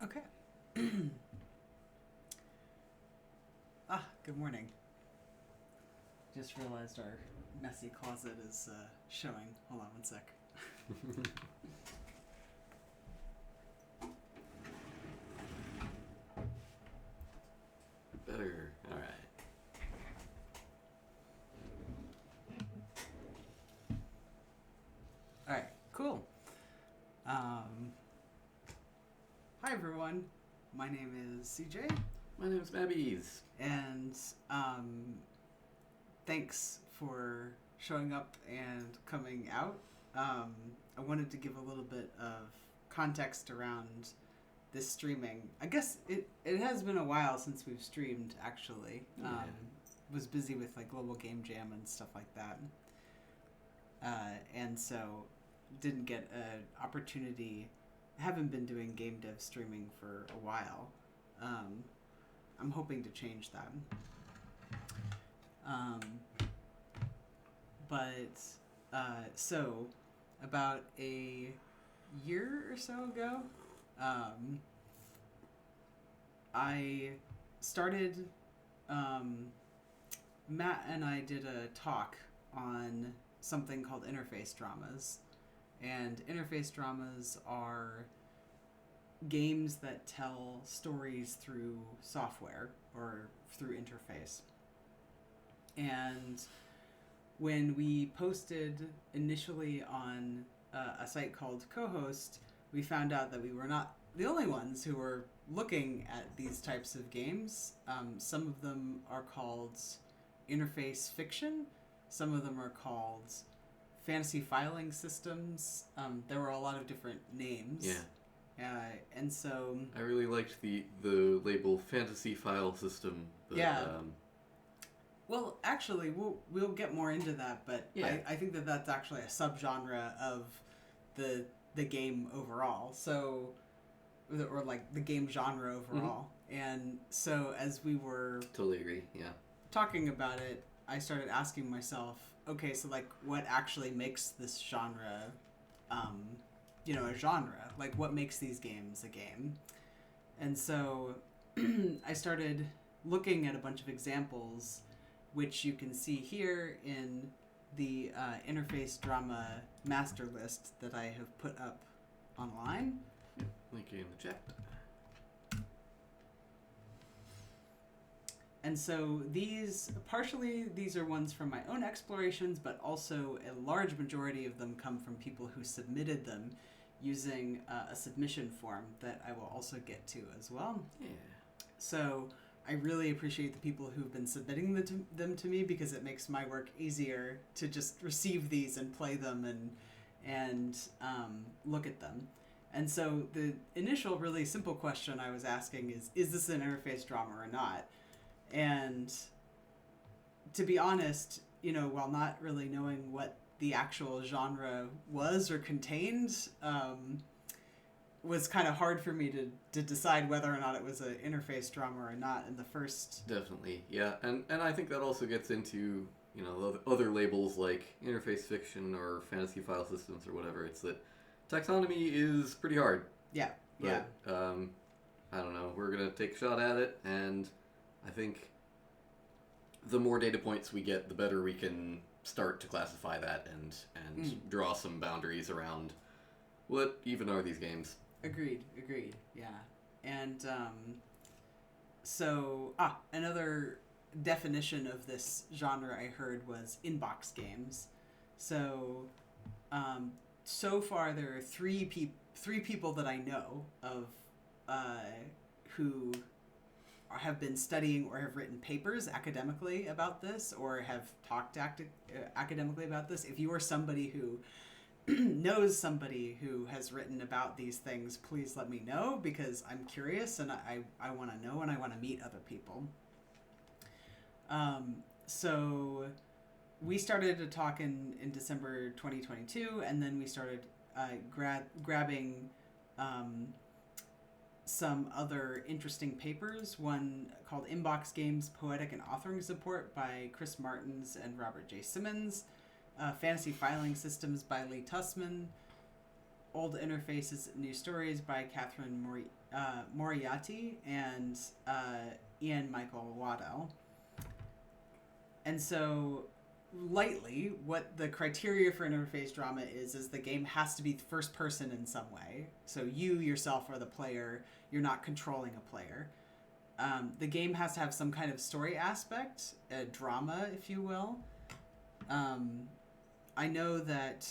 Okay. Good morning. Just realized our messy closet is showing. Hold on one sec. Better. All right. All right. Cool. Hi everyone. My name is CJ. My name's Mabbies. And thanks for showing up and coming out. I wanted to give a little bit of context around this streaming. I guess it has been a while since we've streamed, actually. Yeah. Was busy with like Global Game Jam and stuff like that. And so didn't get an opportunity. Haven't been doing game dev streaming for a while. I'm hoping to change that. So about a year or so ago, I started, Matt and I did a talk on something called interface dramas. And interface dramas are games that tell stories through software or through interface. And when we posted initially on a site called Co-host, we found out that we were not the only ones who were looking at these types of games. Some of them are called interface fiction. Some of them are called fantasy filing systems. There were a lot of different names. Yeah. And so I really liked the label fantasy file system. But, yeah. Well, actually, we'll get more into that, but yeah. I think that's actually a subgenre of the game overall. So, or like the game genre overall. Mm-hmm. And so as we were totally agree. Yeah. Talking about it, I started asking myself, okay, so like what actually makes this genre, a genre? Like what makes these games a game? And so I started looking at a bunch of examples, which you can see here in the interface drama master list that I have put up online. Yep, link in the chat. And so these are ones from my own explorations, but also a large majority of them come from people who submitted them using a submission form that I will also get to as well. Yeah. So I really appreciate the people who've been submitting them to me, because it makes my work easier to just receive these and play them and look at them. And so the initial really simple question I was asking is this an interface drama or not? And to be honest, while not really knowing what the actual genre was or contained, was kind of hard for me to decide whether or not it was an interface drama or not in the first. Definitely, yeah. And I think that also gets into, other labels like interface fiction or fantasy file systems or whatever. It's that taxonomy is pretty hard. Yeah, but, I don't know. We're going to take a shot at it, and I think the more data points we get, the better we can start to classify that and draw some boundaries around what even are these games. Agreed, yeah. And so another definition of this genre I heard was inbox games. So so far there are three people that I know of who have been studying or have written papers academically about this or have talked academically about this, if you are somebody who knows somebody who has written about these things, please let me know, because I'm curious and I want to know and I want to meet other people. So we started to talk in December 2022, and then we started grabbing some other interesting papers, one called Inbox Games Poetic and Authoring Support by Chris Martins and Robert J. Simmons, Fantasy Filing Systems by Lee Tussman, Old Interfaces, New Stories by Catherine Moriarty and Ian Michael Waddell. And so, lightly, what the criteria for interface drama is the game has to be first person in some way. So you yourself are the player, you're not controlling a player. The game has to have some kind of story aspect, a drama, if you will. I know that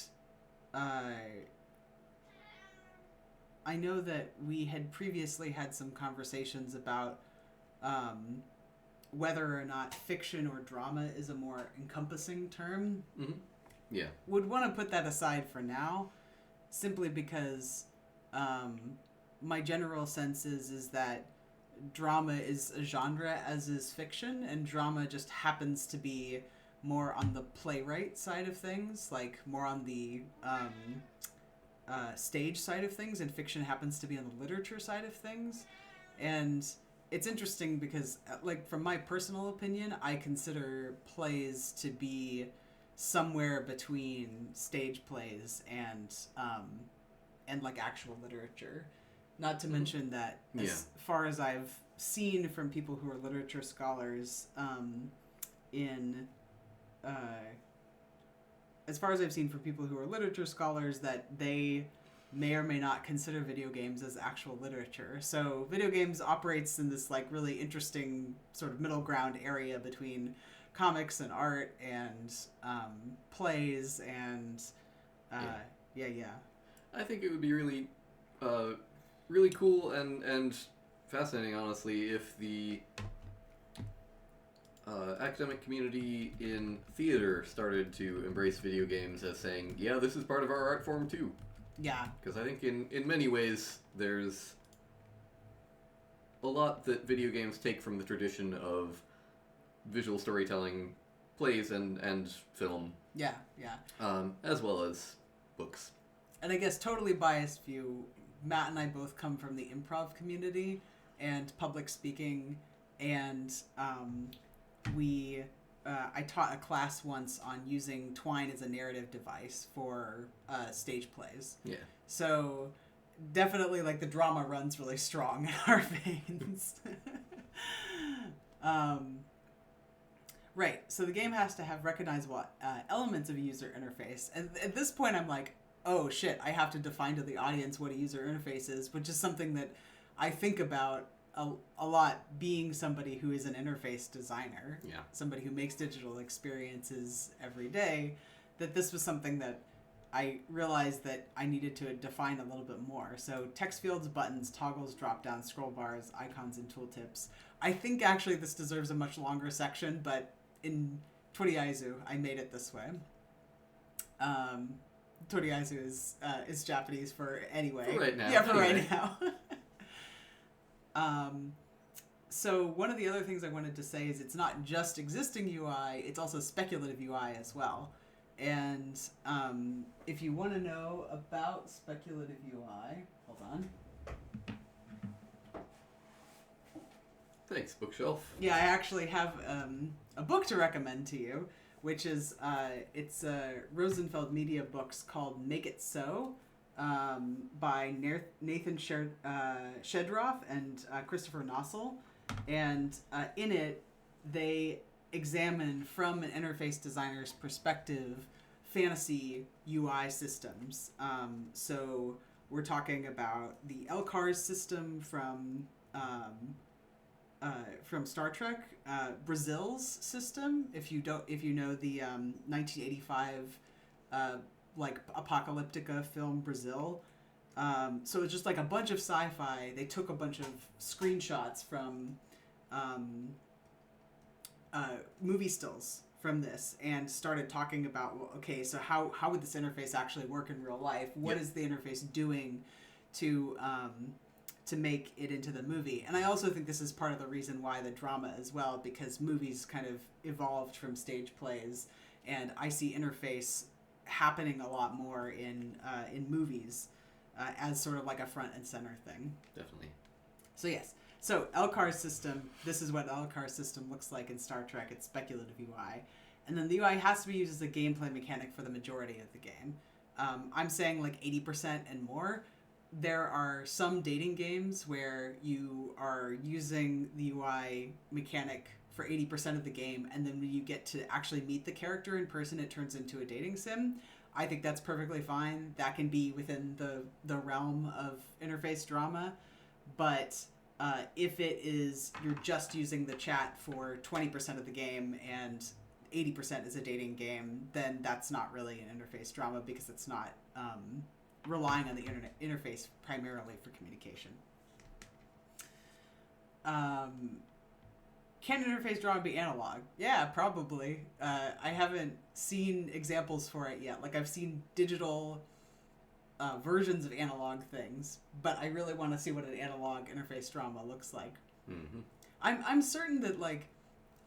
we had previously had some conversations about whether or not fiction or drama is a more encompassing term. Mm-hmm. Yeah. Would want to put that aside for now, simply because my general sense is that drama is a genre as is fiction, and drama just happens to be more on the playwright side of things, like more on the stage side of things, and fiction happens to be on the literature side of things. And it's interesting because, like, from my personal opinion, I consider plays to be somewhere between stage plays and like actual literature. Not to mention that as far as I've seen from people who are literature scholars, that they may or may not consider video games as actual literature. So video games operates in this like really interesting sort of middle ground area between comics and art and plays and I think it would be really really cool and fascinating, honestly, if the academic community in theater started to embrace video games as saying, yeah, this is part of our art form too. Yeah. Because I think in many ways there's a lot that video games take from the tradition of visual storytelling, plays and film. Yeah. As well as books. And I guess totally biased view, Matt and I both come from the improv community and public speaking, and I taught a class once on using twine as a narrative device for stage plays. Yeah. So definitely, like, the drama runs really strong in our veins. Right. So the game has to have recognizable elements of a user interface. And at this point, I'm like, oh shit, I have to define to the audience what a user interface is, which is something that I think about a lot, being somebody who is an interface designer, somebody who makes digital experiences every day, that this was something that I realized that I needed to define a little bit more. So text fields, buttons, toggles, drop-downs, scroll bars, icons, and tooltips. I think actually this deserves a much longer section, but in Toriaizu, I made it this way. Toriaizu is Japanese for anyway. For right now. Yeah, for right now. So one of the other things I wanted to say is it's not just existing UI, it's also speculative UI as well. And if you want to know about speculative UI, hold on. Thanks, bookshelf. Yeah, I actually have a book to recommend to you, which is it's Rosenfeld Media Books called Make It So, by Nathan Shedroff and Christopher Nossel. And in it, they examine, from an interface designer's perspective, fantasy UI systems. So we're talking about the LCARS system from Star Trek, Brazil's system, if you know the 1985 like apocalyptica film Brazil. So it's just like a bunch of sci-fi. They took a bunch of screenshots from movie stills from this and started talking about, well, okay, so how would this interface actually work in real life? What is the interface doing to make it into the movie? And I also think this is part of the reason why the drama as well, because movies kind of evolved from stage plays, and I see interface happening a lot more in movies as sort of like a front and center thing. Definitely. So yes. So LCAR system, this is what LCAR system looks like in Star Trek. It's speculative UI. And then the UI has to be used as a gameplay mechanic for the majority of the game. I'm saying like 80% and more. There are some dating games where you are using the UI mechanic for 80% of the game, and then when you get to actually meet the character in person, it turns into a dating sim. I think that's perfectly fine. That can be within the realm of interface drama. But if it is, you're just using the chat for 20% of the game and 80% is a dating game, then that's not really an interface drama because it's not relying on the interface primarily for communication. Can interface drama be analog? Yeah, probably. I haven't seen examples for it yet. Like, I've seen digital versions of analog things, but I really want to see what an analog interface drama looks like. Mm-hmm. I'm certain that, like,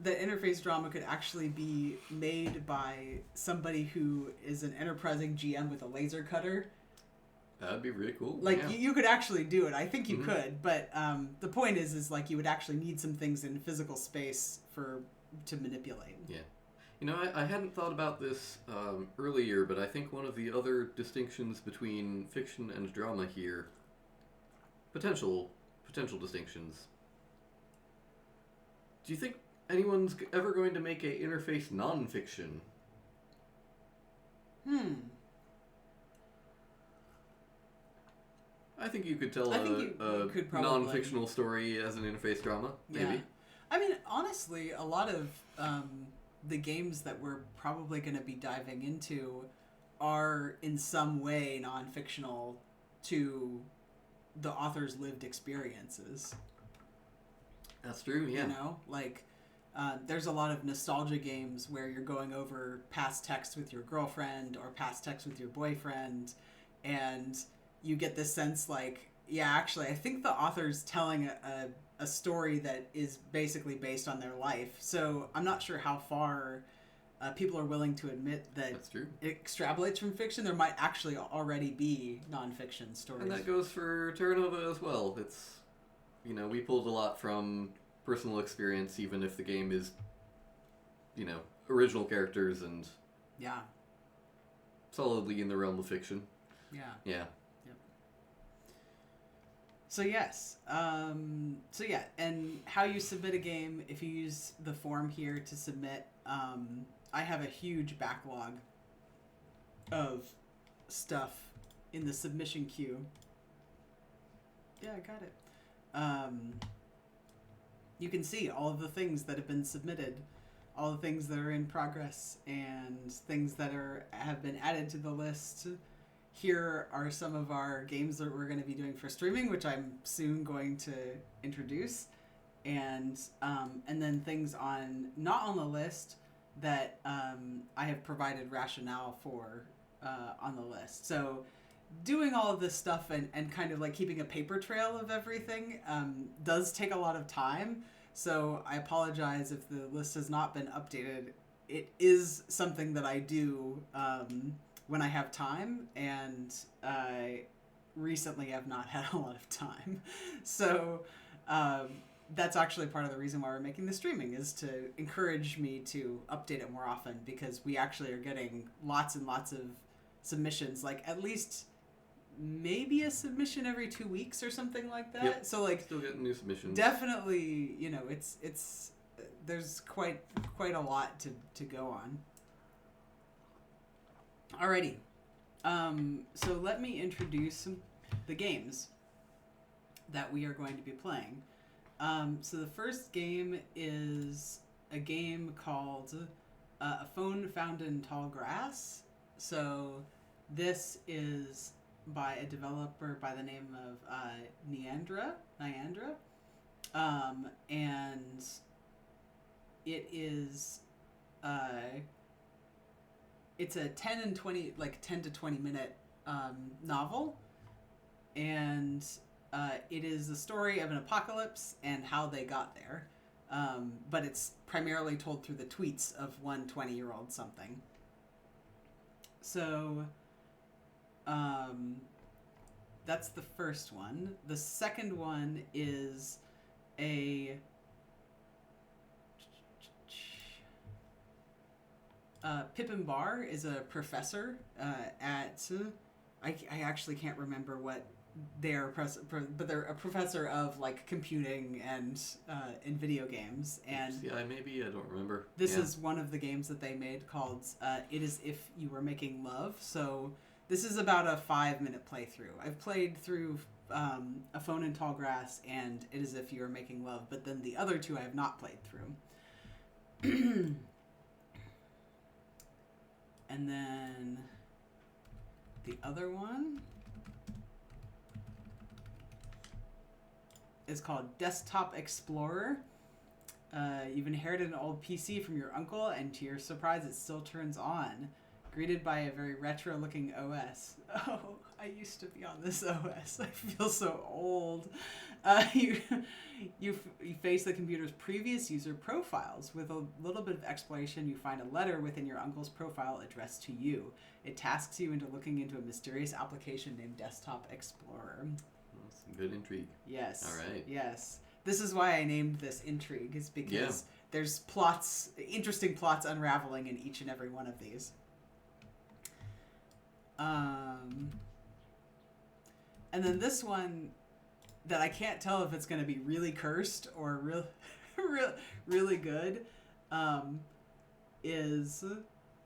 the interface drama could actually be made by somebody who is an enterprising GM with a laser cutter. That'd be really cool. Like, yeah. you could actually do it. I think you could, but the point is like you would actually need some things in physical space to manipulate. Yeah. You know, I hadn't thought about this earlier, but I think one of the other distinctions between fiction and drama here, potential distinctions. Do you think anyone's ever going to make a interface non-fiction? I think you could tell a non-fictional story as an interface drama, maybe. Yeah. I mean, honestly, a lot of the games that we're probably going to be diving into are in some way non-fictional to the author's lived experiences. That's true, yeah. You know, like, there's a lot of nostalgia games where you're going over past texts with your girlfriend or past texts with your boyfriend, and you get this sense like, yeah, actually, I think the author's telling a story that is basically based on their life. So I'm not sure how far people are willing to admit that That's true. It extrapolates from fiction. There might actually already be non-fiction stories. And that goes for Terra Nova as well. It's, you know, we pulled a lot from personal experience, even if the game is, you know, original characters and solidly in the realm of fiction. Yeah. Yeah. So yes, and how you submit a game, if you use the form here to submit, I have a huge backlog of stuff in the submission queue. Yeah, I got it. You can see all of the things that have been submitted, all the things that are in progress, and things that have been added to the list. Here are some of our games that we're going to be doing for streaming, which I'm soon going to introduce, and then things not on the list that I have provided rationale for on the list. So doing all of this stuff and kind of like keeping a paper trail of everything does take a lot of time. So I apologize if the list has not been updated. It is something that I do when I have time, and I recently have not had a lot of time. So that's actually part of the reason why we're making the streaming, is to encourage me to update it more often, because we actually are getting lots and lots of submissions, like at least maybe a submission every 2 weeks or something like that. Yep. So like still getting new submissions. Definitely, you know, it's there's quite a lot to go on. Alrighty, so let me introduce the games that we are going to be playing. So the first game is a game called A Phone Found in Tall Grass. So this is by a developer by the name of Niandra. And it is it's a 10 to 20 minute novel, and it is the story of an apocalypse and how they got there. But it's primarily told through the tweets of one 20-year-old something. So that's the first one. The second one is a Pippin Barr is a professor at I actually can't remember what but they're a professor of like computing and in video games. And yeah, maybe I don't remember. This is one of the games that they made called It Is If You Were Making Love. So this is about a 5-minute playthrough. I've played through A Phone in Tall Grass and It Is If You Were Making Love, but then the other two I have not played through. And then the other one is called Desktop Explorer. You've inherited an old PC from your uncle, and to your surprise, it still turns on. Greeted by a very retro-looking OS. Oh, I used to be on this OS. I feel so old. You face the computer's previous user profiles. With a little bit of exploration, you find a letter within your uncle's profile addressed to you. It tasks you into looking into a mysterious application named Desktop Explorer. Some good intrigue. Yes. All right. Yes. This is why I named this Intrigue, is because there's interesting plots unraveling in each and every one of these. And then this one that I can't tell if it's going to be really cursed or really good, is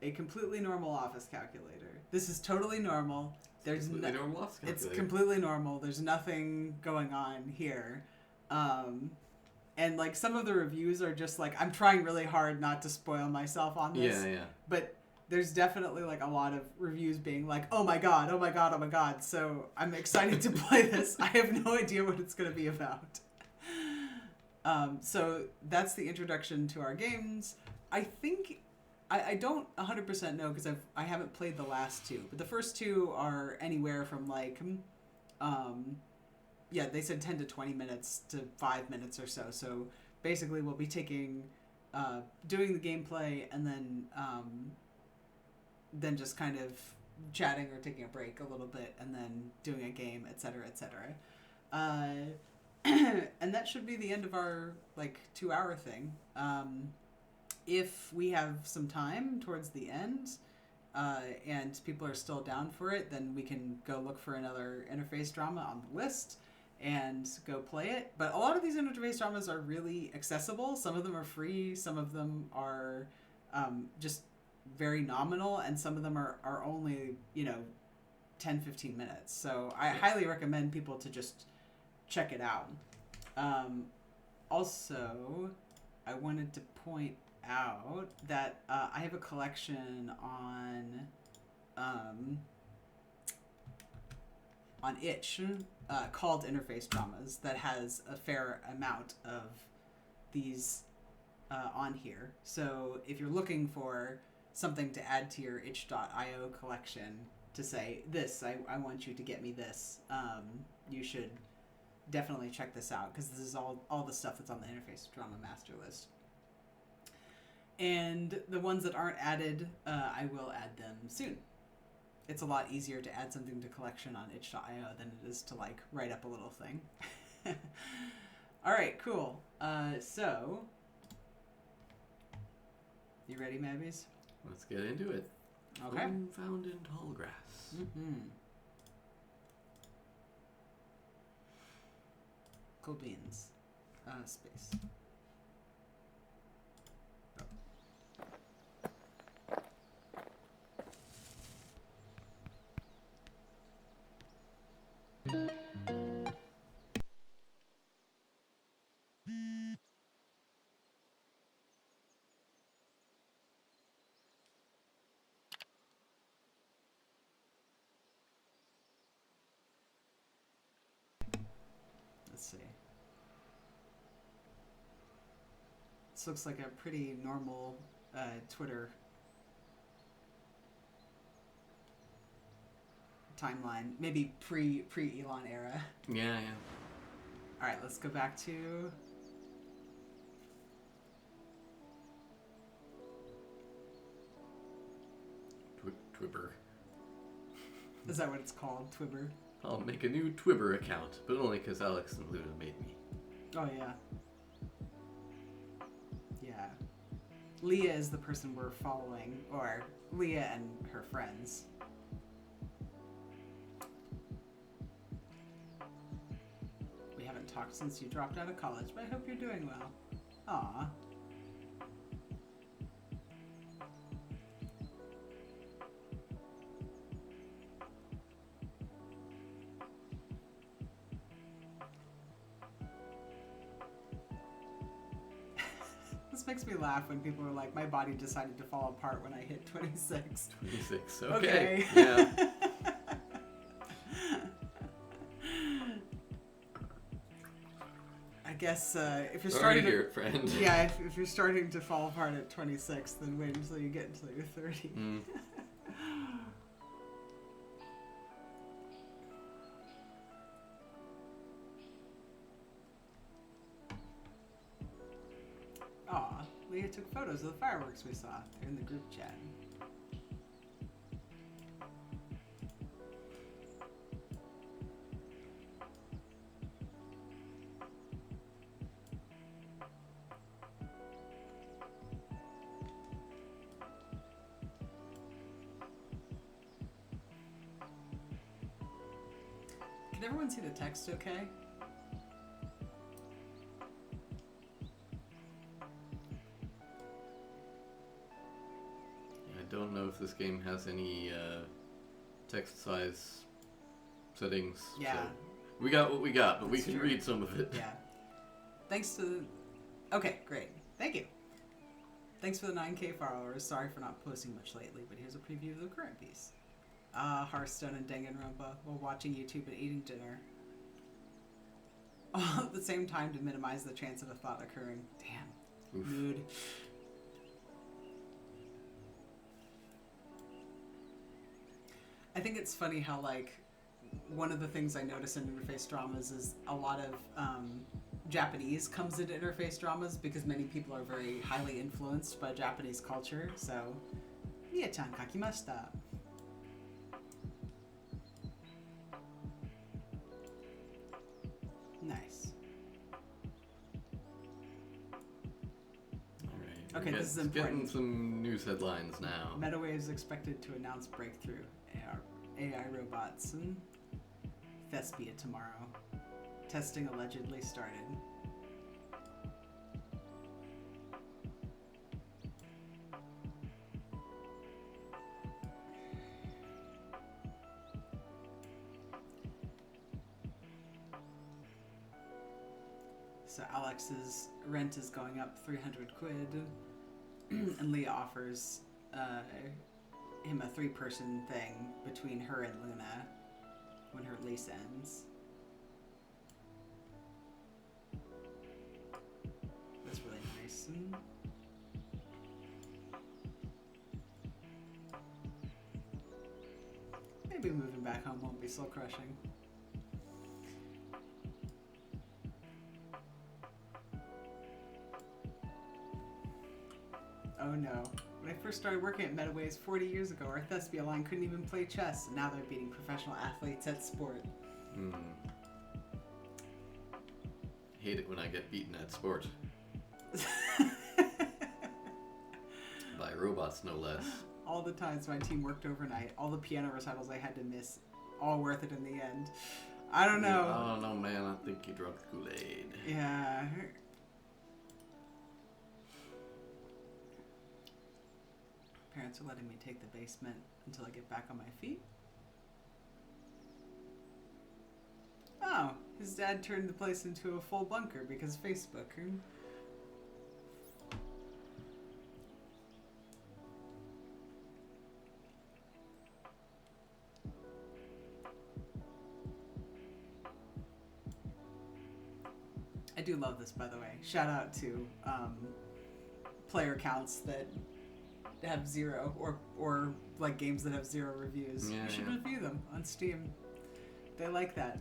a completely normal office calculator. This is totally normal. There's normal office calculator. It's completely normal. There's nothing going on here. And like some of the reviews are just like, I'm trying really hard not to spoil myself on this. Yeah. But there's definitely like a lot of reviews being like, oh my god, oh my god, oh my god. So I'm excited to play this. I have no idea what it's going to be about. So that's the introduction to our games. I think, I don't 100% know because I haven't played the last two. But the first two are anywhere from like, they said 10 to 20 minutes to 5 minutes or so. So basically we'll be taking, doing the gameplay and then just kind of chatting or taking a break a little bit and then doing a game, etc., etc. And that should be the end of our like 2-hour thing. If we have some time towards the end, and people are still down for it, then we can go look for another interface drama on the list and go play it. But a lot of these interface dramas are really accessible. Some of them are free, some of them are just very nominal, and some of them are only 10-15 minutes. So I highly recommend people to just check it out. Also, I wanted to point out that I have a collection on itch called Interface Dramas that has a fair amount of these on here. So if you're looking for something to add to your itch.io collection to say, I want you to get me this, you should definitely check this out, because this is all the stuff that's on the Interface Drama Master List. And the ones that aren't added, I will add them soon. It's a lot easier to add something to collection on itch.io than it is to like write up a little thing. All right, cool. So, you ready, Mabbies? Let's get into it. Okay. Home found in tall grass. Mm-hmm. Cool beans. Space. Let's see. This looks like a pretty normal Twitter timeline. Maybe pre-Elon era. Yeah. All right, let's go back to... Twibber. Is that what it's called? Twibber? I'll make a new Twibber account, but only because Alex and Luna made me. Oh, yeah. Yeah. Leah is the person we're following, or Leah and her friends. We haven't talked since you dropped out of college, but I hope you're doing well. Aw. This makes me laugh when people are like, my body decided to fall apart when I hit 26. 26, okay. Okay. Yeah. I guess if you're Sorry starting to hear it, friend. Yeah, if you're starting to fall apart at 26, then wait until you get until you're 30. Mm. Aw, Leah took photos of the fireworks we saw. They're in the group chat. Can everyone see the text okay? I don't know if this game has any text size settings. Yeah. So we got what we got, but we That's can true. read some of it. Yeah. Thanks to... Okay, great. Thank you. Thanks for the 9K followers. Sorry for not posting much lately, but here's a preview of the current piece. Hearthstone and Danganronpa while watching YouTube and eating dinner. All at the same time to minimize the chance of a thought occurring. Damn. Oof. Mood. I think it's funny how, like, one of the things I notice in interface dramas is a lot of Japanese comes into interface dramas because many people are very highly influenced by Japanese culture. So, Mia-chan kakimashita. Nice. All right. Okay, We're this is getting important. some news headlines now. MetaWave is expected to announce breakthrough AI robots in Thespia tomorrow. Testing allegedly started. So Alex's rent is going up 300 quid, and Leah offers him a 3-person thing between her and Luna when her lease ends. That's really nice. Maybe moving back home won't be soul crushing. Oh no. When I first started working at MetaWaves 40 years ago, our Thespia line couldn't even play chess, and now they're beating professional athletes at sport. Hate it when I get beaten at sport. By robots, no less. All the times my team worked overnight, all the piano recitals I had to miss, all worth it in the end. I don't know. I don't know, man. I think you drunk the Kool-Aid. Yeah. Parents are letting me take the basement until I get back on my feet. Oh, his dad turned the place into a full bunker because of Facebook. I do love this, by the way. Shout out to player counts that have 0 or like games that have 0 reviews. Yeah, You should yeah. review them on Steam. They like that.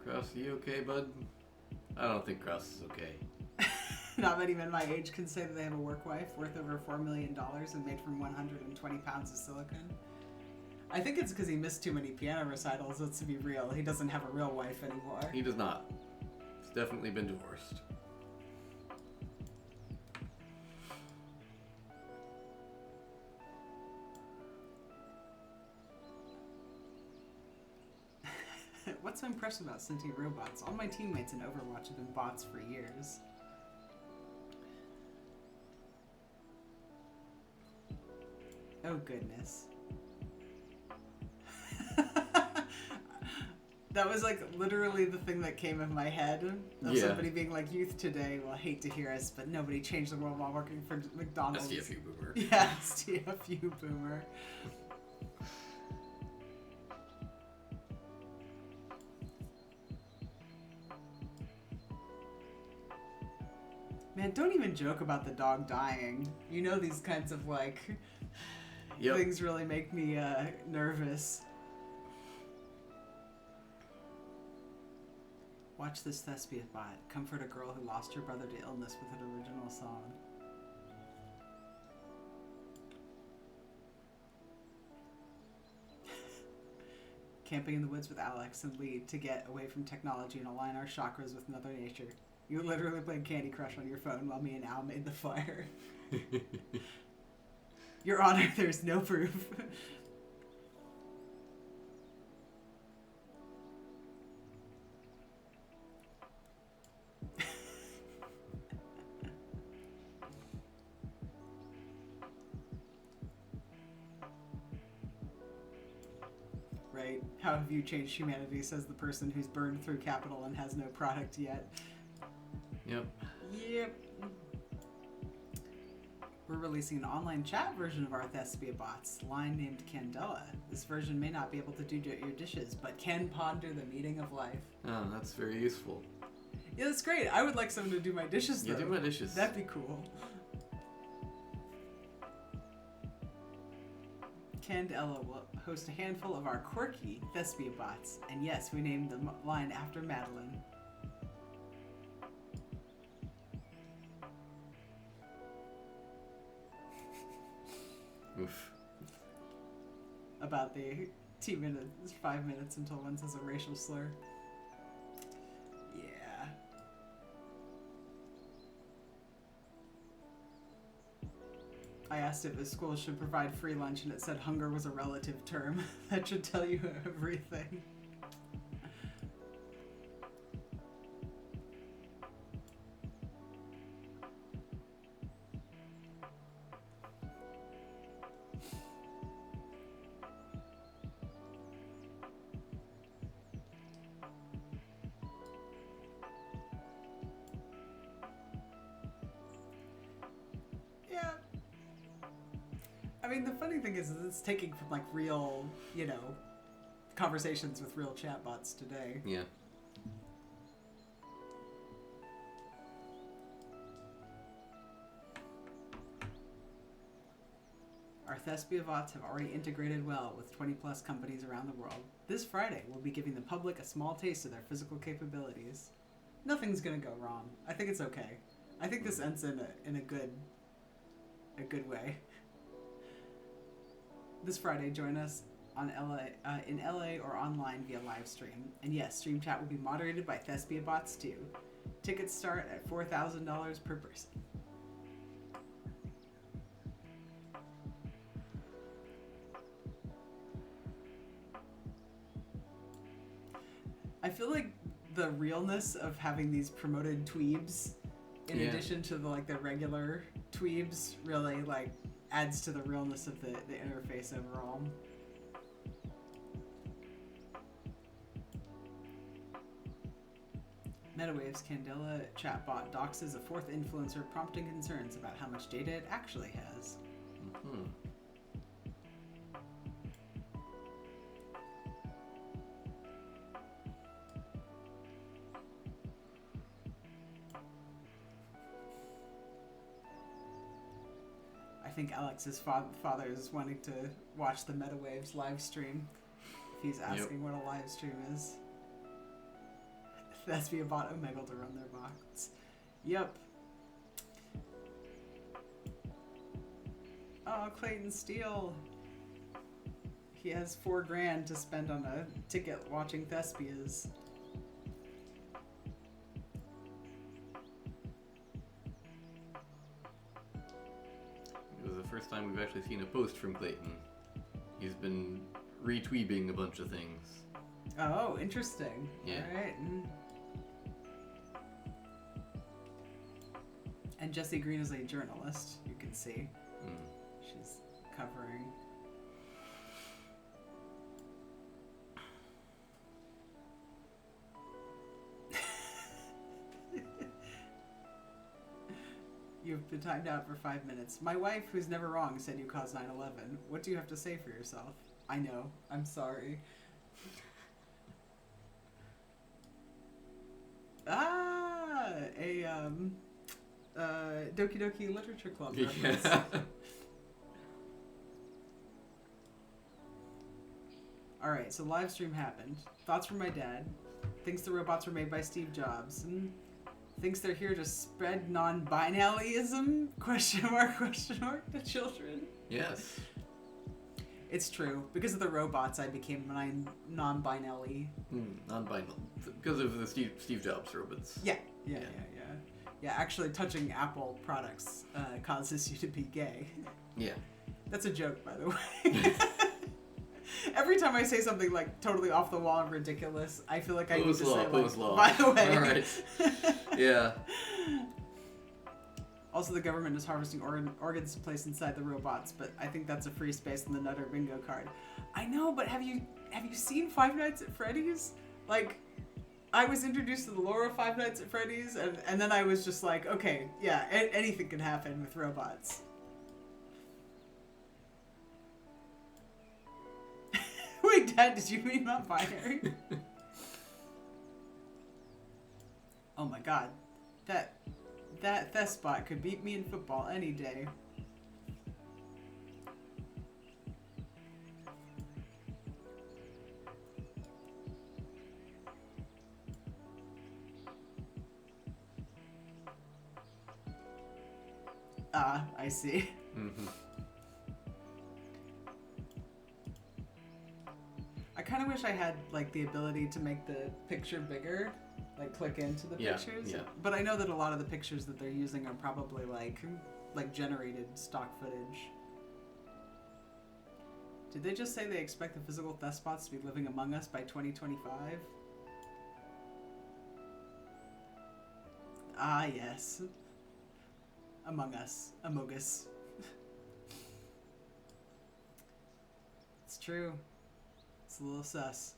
Kraus, you okay, bud? I don't think Kraus is okay. Not many men my age can say that they have a work wife worth over $4 million and made from 120 pounds of silicone. I think it's because he missed too many piano recitals. Let's be real. He doesn't have a real wife anymore. He does not. He's definitely been divorced. What's so impressive about sentient robots? All my teammates in Overwatch have been bots for years. Oh goodness. That was like literally the thing that came in my head of somebody being like, youth today will hate to hear us, but nobody changed the world while working for McDonald's. STFU boomer. Yeah, STFU boomer. Man, don't even joke about the dog dying. You know these kinds of like things really make me nervous. Watch this thespian bot comfort a girl who lost her brother to illness with an original song. Camping in the woods with Alex and Lee to get away from technology and align our chakras with Mother Nature. You literally played Candy Crush on your phone while me and Al made the fire. Your Honor, there's no proof. Right? How have you changed humanity, says the person who's burned through capital and has no product yet. Yep. Yep. We're releasing an online chat version of our Thespia bots, line named Candela. This version may not be able to do your dishes, but can ponder the meaning of life. Oh, that's very useful. Yeah, that's great. I would like someone to do my dishes, though. Yeah, do my dishes. That'd be cool. Candela will host a handful of our quirky Thespia bots. And yes, we named the line after Madeline. Oof. About the 5 minutes until one says a racial slur. Yeah. I asked if the school should provide free lunch and it said hunger was a relative term. That should tell you everything. I mean, the funny thing is it's taking from, like, real, conversations with real chatbots today. Yeah. Our Thespia bots have already integrated well with 20-plus companies around the world. This Friday, we'll be giving the public a small taste of their physical capabilities. Nothing's gonna go wrong. I think it's okay. I think this ends in a good way. This Friday, join us in LA or online via Livestream. And yes, Stream Chat will be moderated by Thespia bots too. Tickets start at $4,000 per person. I feel like the realness of having these promoted tweebs in addition to the regular tweebs really adds to the realness of the interface overall. MetaWave's Candela chatbot doxes a fourth influencer, prompting concerns about how much data it actually has. think Alex's father is wanting to watch the Metawaves live stream. If he's asking what a live stream is. Thespia bought Omegle to run their bots. Yep. Oh, Clayton Steele. He has $4,000 to spend on a ticket watching Thespias. It was the first time we've actually seen a post from Clayton. He's been retweeting a bunch of things. Oh, interesting. Yeah. All right. And Jessie Green is a journalist, you can see. She's covering. You've been timed out for 5 minutes. My wife, who's never wrong, said you caused 9/11. What do you have to say for yourself? I know. I'm sorry. Doki Doki Literature Club reference. Yeah. Alright, so live stream happened. Thoughts from my dad. Thinks the robots were made by Steve Jobs. Thinks they're here to spread non-binaryism? Question mark to children. Yes. It's true. Because of the robots, I became non-binary. Non-binary. Because of the Steve Jobs robots. Yeah, actually, touching Apple products causes you to be gay. Yeah. That's a joke, by the way. Every time I say something like totally off the wall and ridiculous, I feel like I need to say like, by the way. All right. Yeah. Also, the government is harvesting organs to place inside the robots, but I think that's a free space in the Nutter bingo card. I know, but have you seen Five Nights at Freddy's? Like, I was introduced to the lore of Five Nights at Freddy's, and then I was just like, okay, yeah, anything can happen with robots. Wait, Dad, did you mean not binary? Oh my god. That Thespot could beat me in football any day. Ah, I see. Mm-hmm. I kind of wish I had like the ability to make the picture bigger, like click into the pictures. Yeah. But I know that a lot of the pictures that they're using are probably like generated stock footage. Did they just say they expect the physical Thespots to be living among us by 2025? Ah, yes. Among us. Amogus. It's true. It's a little sus.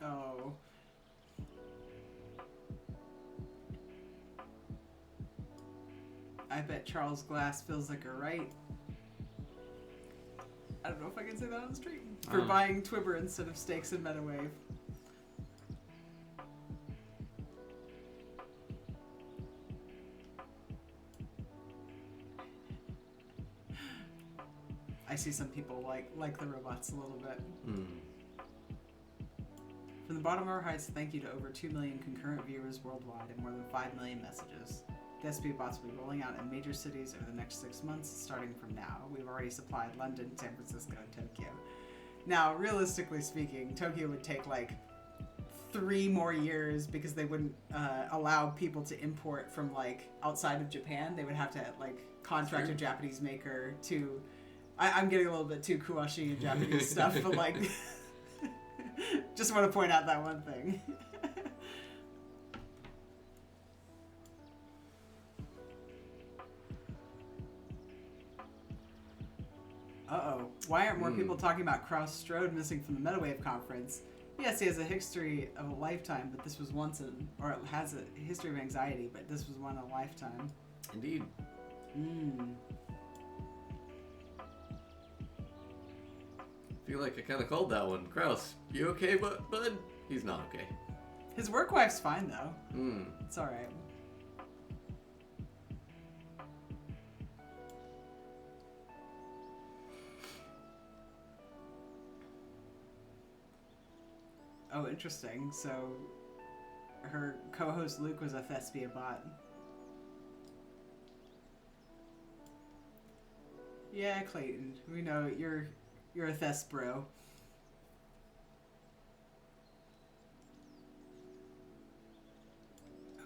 Oh. I bet Charles Glass feels like a right. I don't know if I can say that on the stream. For buying Twibber instead of stakes in Metawave. I see some people like the robots a little bit. From the bottom of our hearts, thank you to over 2 million concurrent viewers worldwide and more than 5 million messages. The SP bots will be rolling out in major cities over the next 6 months, starting from now. We've already supplied London, San Francisco, and Tokyo. Now, realistically speaking, Tokyo would take like 3 more years because they wouldn't allow people to import from like outside of Japan. They would have to like contract a Japanese maker to... I'm getting a little bit too kuwashi in Japanese stuff, but like... just want to point out that one thing. Uh-oh. Why aren't more people talking about Kraus Strode missing from the Metawave conference? Yes, he has a history of a lifetime, but this was once or it has a history of anxiety, but this was one in a lifetime. Indeed. feel like I kind of called that one. Kraus, you okay, bud? He's not okay. His work wife's fine, though. It's alright. Oh, interesting. So, her co-host Luke was a Thespia bot. Yeah, Clayton. We know you're a Thess bro.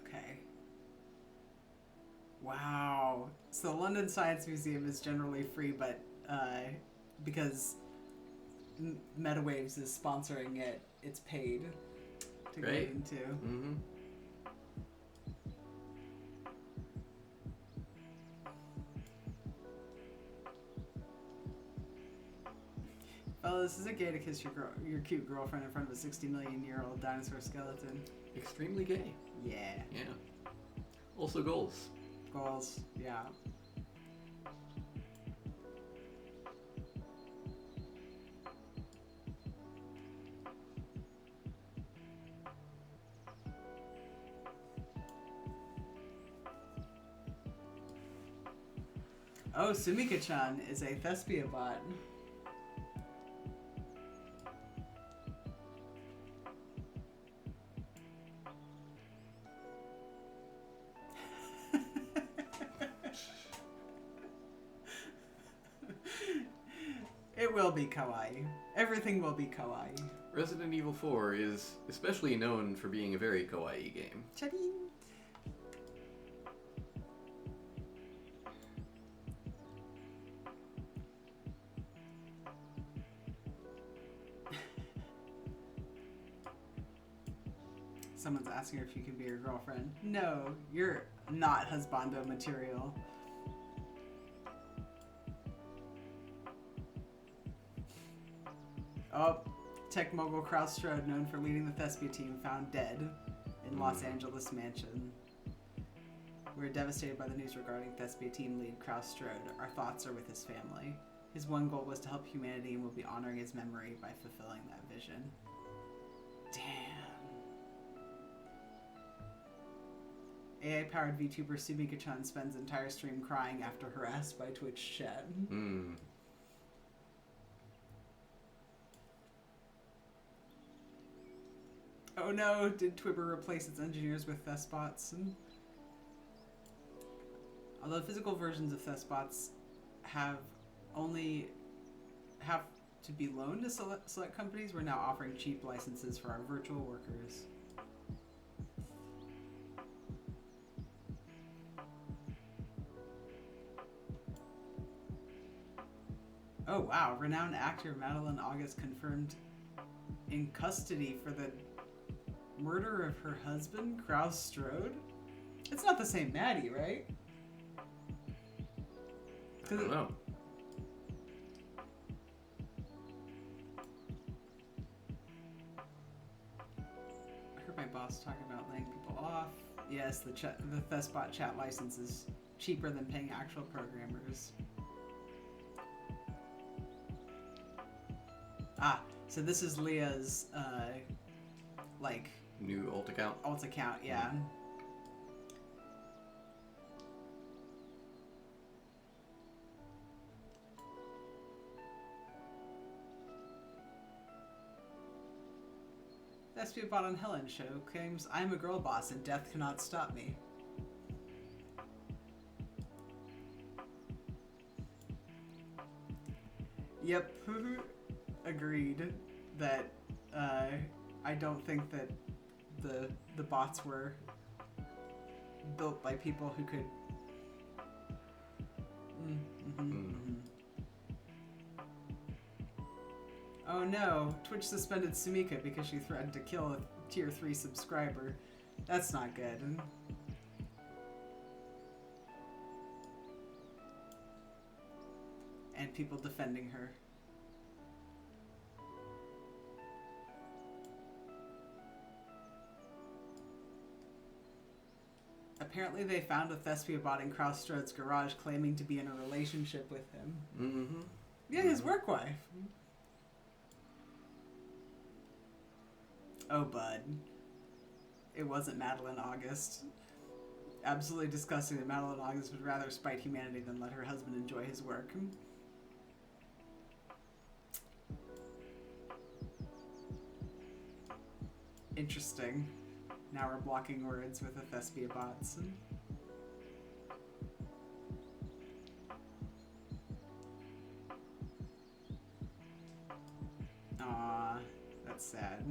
Okay. Wow. So the London Science Museum is generally free, but because Metawaves is sponsoring it, it's paid to go into. Mm-hmm. Fellas, is it gay to kiss your cute girlfriend in front of a 60-million-year-old dinosaur skeleton? Extremely gay. Yeah. Yeah. Also goals. Goals, yeah. Oh, Sumika-chan is a Thespia bot. It will be kawaii. Everything will be kawaii. Resident Evil 4 is especially known for being a very kawaii game. Cha-ding. Someone's asking her if you can be her girlfriend. No, you're not husbando material. Oh, tech mogul Kraus Strode, known for leading the Thespia team, found dead in Los Angeles mansion. We're devastated by the news regarding Thespia team lead Kraus Strode. Our thoughts are with his family. His one goal was to help humanity, and we'll be honoring his memory by fulfilling that vision. Damn. AI-powered VTuber Sumika-chan spends entire stream crying after harassed by Twitch chat. Oh no, did Twibber replace its engineers with Thesbots? Although physical versions of Thesbots have to be loaned to select companies, we're now offering cheap licenses for our virtual workers. Oh wow, renowned actor Madeline August confirmed in custody for the murder of her husband, Kraus Strode? It's not the same Maddie, right? I don't know. I heard my boss talking about laying people off. Yes, the Thespot chat license is cheaper than paying actual programmers. Ah, so this is Leah's, new alt account? Alt account, yeah. Thespia bot on Helen show claims I'm a girl boss and death cannot stop me. Yep, agreed that I don't think that the bots were built by people who could. Oh no, Twitch suspended Sumika because she threatened to kill a tier 3 subscriber. That's not good. And people defending her. Apparently they found a Thespia bot in Kraus Strode's garage claiming to be in a relationship with him. Mm-hmm. Yeah, his work wife. Oh, bud. It wasn't Madeline August. Absolutely disgusting that Madeline August would rather spite humanity than let her husband enjoy his work. Interesting. Now we're blocking words with a Thespia bots. Aw, that's sad.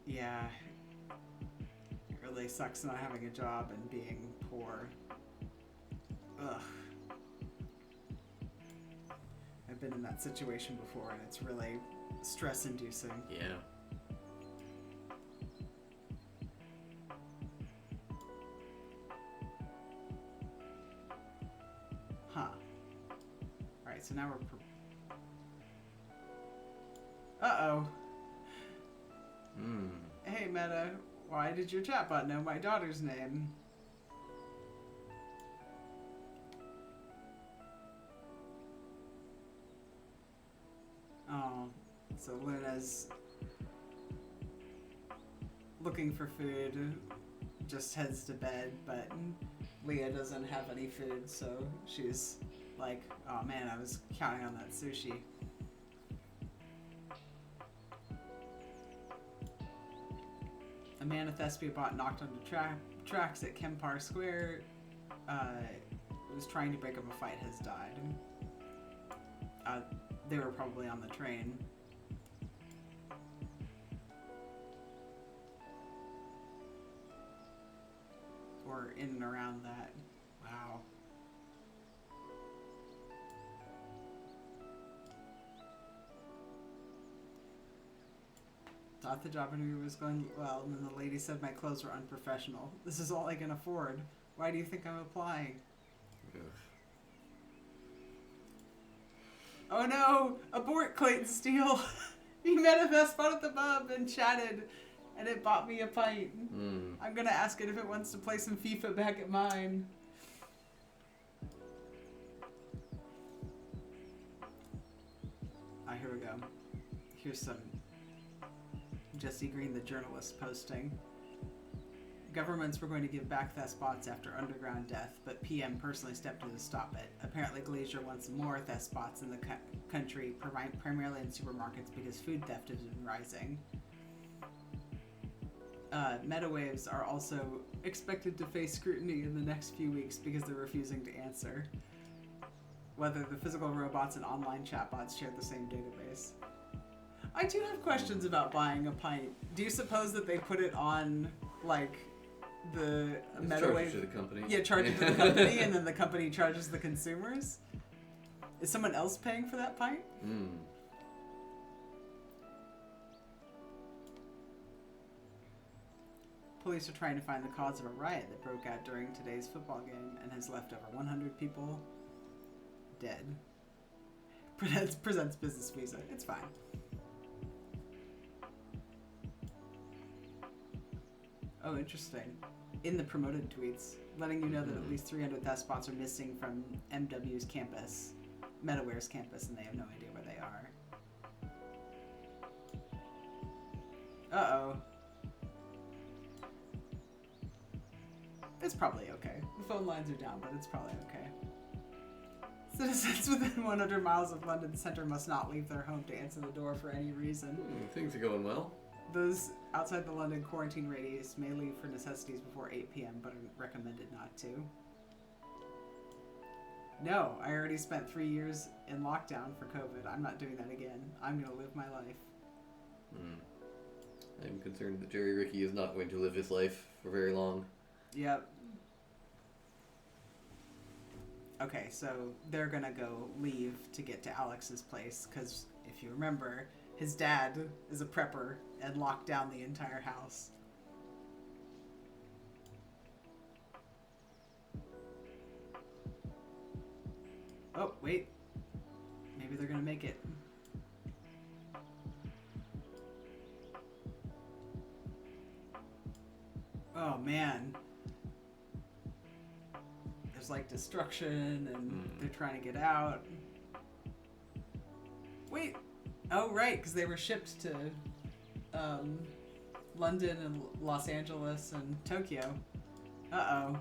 Yeah. It really sucks not having a job and being poor. Ugh. I've been in that situation before and it's really stress-inducing. Yeah. Huh. Alright, so now we're... Uh-oh. Hey, Meta. Why did your chatbot know my daughter's name? Oh, so Luna's looking for food, just heads to bed, but Leah doesn't have any food, so she's like, oh man, I was counting on that sushi. A man with Thespia bot knocked onto tracks at Kempar Square. Was trying to break up a fight, has died. They were probably on the train. Or in and around that. Wow. Thought the job interview was going well, and then the lady said my clothes were unprofessional. This is all I can afford. Why do you think I'm applying? Ugh. Oh no! Abort, Clayton Steele! We met a best spot at the pub and chatted, and it bought me a pint. I'm gonna ask it if it wants to play some FIFA back at mine. Here we go. Here's some Jesse Green, the journalist, posting. Governments were going to give back Thespots after underground death, but PM personally stepped in to stop it. Apparently Glacier wants more Thespots in the country, primarily in supermarkets, because food theft has been rising. Metawaves are also expected to face scrutiny in the next few weeks because they're refusing to answer whether the physical robots and online chatbots share the same database. I do have questions about buying a pint. Do you suppose that they put it on, like, the Metawave? Charge it to the company. Yeah, charge it to the company, and then the company charges the consumers? Is someone else paying for that pint? Police are trying to find the cause of a riot that broke out during today's football game and has left over 100 people dead. Presents business visa. It's fine. Oh, interesting. In the promoted tweets, letting you know that at least 300 Thespots are missing from MW's campus, Metaware's campus, and they have no idea where they are. Uh-oh. It's probably okay. The phone lines are down, but it's probably okay. Citizens within 100 miles of London Centre must not leave their home to answer the door for any reason. Things are going well. Those outside the London quarantine radius may leave for necessities before 8 p.m., but are recommended not to. No, I already spent 3 years in lockdown for COVID. I'm not doing that again. I'm going to live my life. I'm concerned that Jerry Ricky is not going to live his life for very long. Yep. Okay, so they're gonna go leave to get to Alex's place, because if you remember, his dad is a prepper and locked down the entire house. Oh, wait. Maybe they're gonna make it. Oh, man. There's like destruction and they're trying to get out. Wait, Oh, right, because they were shipped to London and Los Angeles and Tokyo. Uh-oh.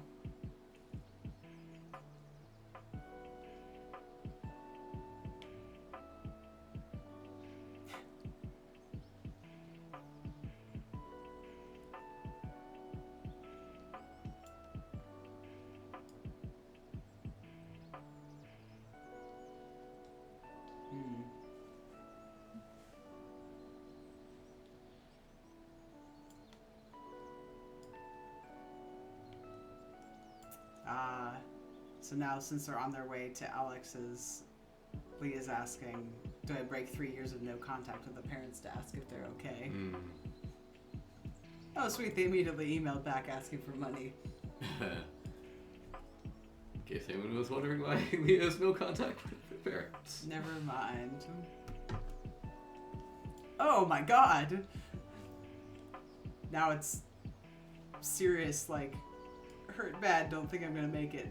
So now, since they're on their way to Alex's, Leah's asking, do I break 3 years of no contact with the parents to ask if they're okay? Oh, sweet. They immediately emailed back asking for money. In case anyone was wondering why Leah has no contact with her parents. Never mind. Oh my god! Now it's serious, like, hurt bad, don't think I'm gonna make it.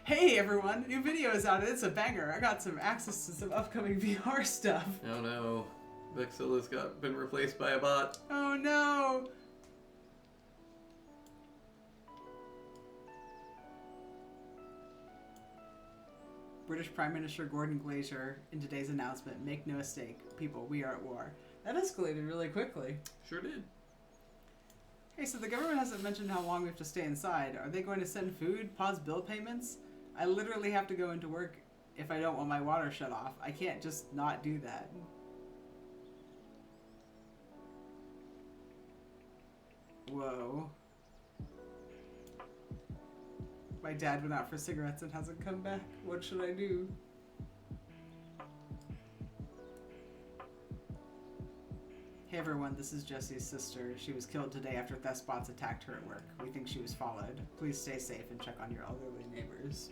Hey everyone, new video is out and it's a banger. I got some access to some upcoming VR stuff. Oh no, Vexilla's been replaced by a bot. Oh no! British Prime Minister Gordon Glazier in today's announcement, make no mistake, people, we are at war. That escalated really quickly. Sure did. Hey, so the government hasn't mentioned how long we have to stay inside. Are they going to send food, pause bill payments? I literally have to go into work if I don't want my water shut off. I can't just not do that. Whoa. My dad went out for cigarettes and hasn't come back. What should I do? Hey everyone, this is Jesse's sister. She was killed today after Thespots attacked her at work. We think she was followed. Please stay safe and check on your elderly neighbors.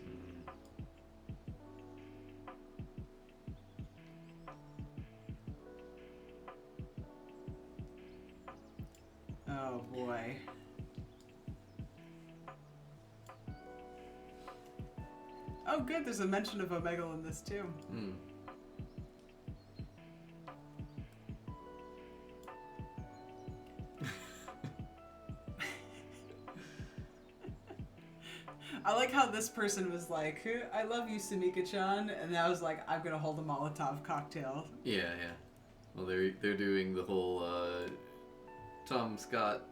Oh boy. Oh good, there's a mention of Omegle in this too. I like how this person was like, I love you, Samika-chan, and I was like, I'm gonna hold a Molotov cocktail. Yeah. Well, they're doing the whole Tom Scott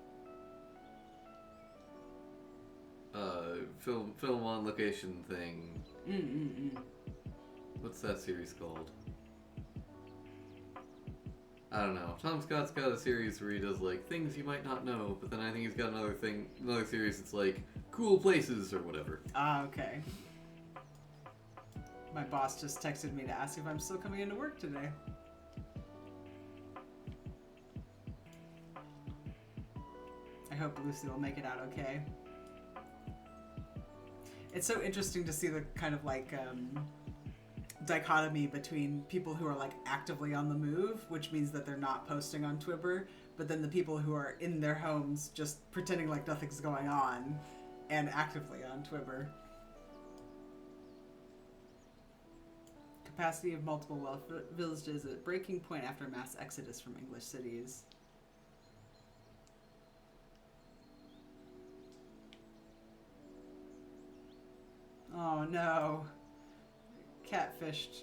film on location thing. What's that series called? I don't know. Tom Scott's got a series where he does like things you might not know, but then I think he's got another series that's like cool places or whatever. Ah, okay. My boss just texted me to ask if I'm still coming into work today. I hope Lucy will make it out okay. It's so interesting to see the kind of like dichotomy between people who are like actively on the move, which means that they're not posting on Twitter, but then the people who are in their homes just pretending like nothing's going on and actively on Twitter. Capacity of multiple villages at breaking point after mass exodus from English cities. Oh no. Catfished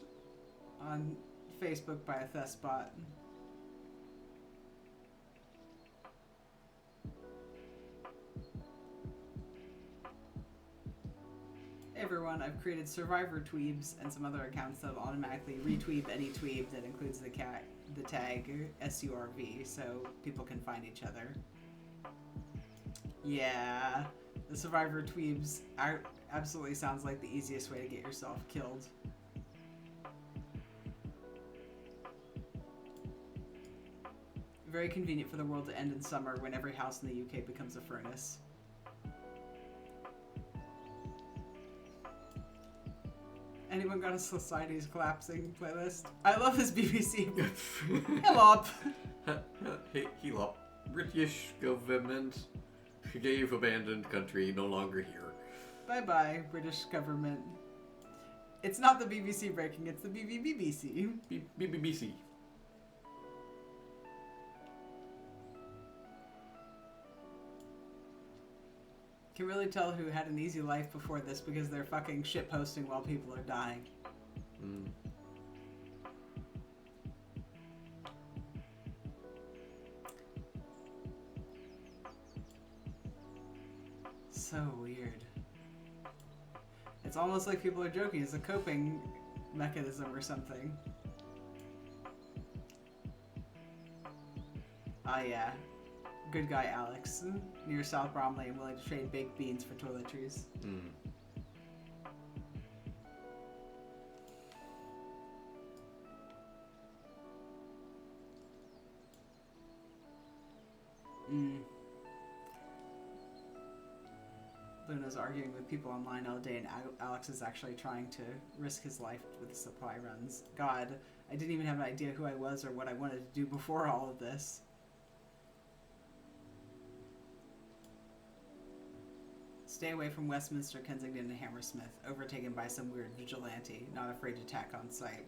on Facebook by a Thespot. Hey everyone, I've created Survivor Tweebs and some other accounts that will automatically retweeb any tweeb that includes the tag SURV so people can find each other. Yeah, the Survivor Tweebs absolutely sounds like the easiest way to get yourself killed. Very convenient for the world to end in summer when every house in the UK becomes a furnace. Anyone got a Society's Collapsing playlist? I love his BBC. Hello. Hello. British government gave abandoned country no longer here. Bye bye, British government. It's not the BBC breaking, it's the BBC. BBC. Can really tell who had an easy life before this because they're fucking shit posting while people are dying. Mm. So weird. It's almost like people are joking. It's a coping mechanism or something. Ah, yeah. Good guy Alex. Near South Bromley and willing to trade baked beans for toiletries. Mm. Luna's arguing with people online all day and Alex is actually trying to risk his life with the supply runs. God, I didn't even have an idea who I was or what I wanted to do before all of this. Stay away from Westminster, Kensington, and Hammersmith, overtaken by some weird vigilante, not afraid to attack on sight.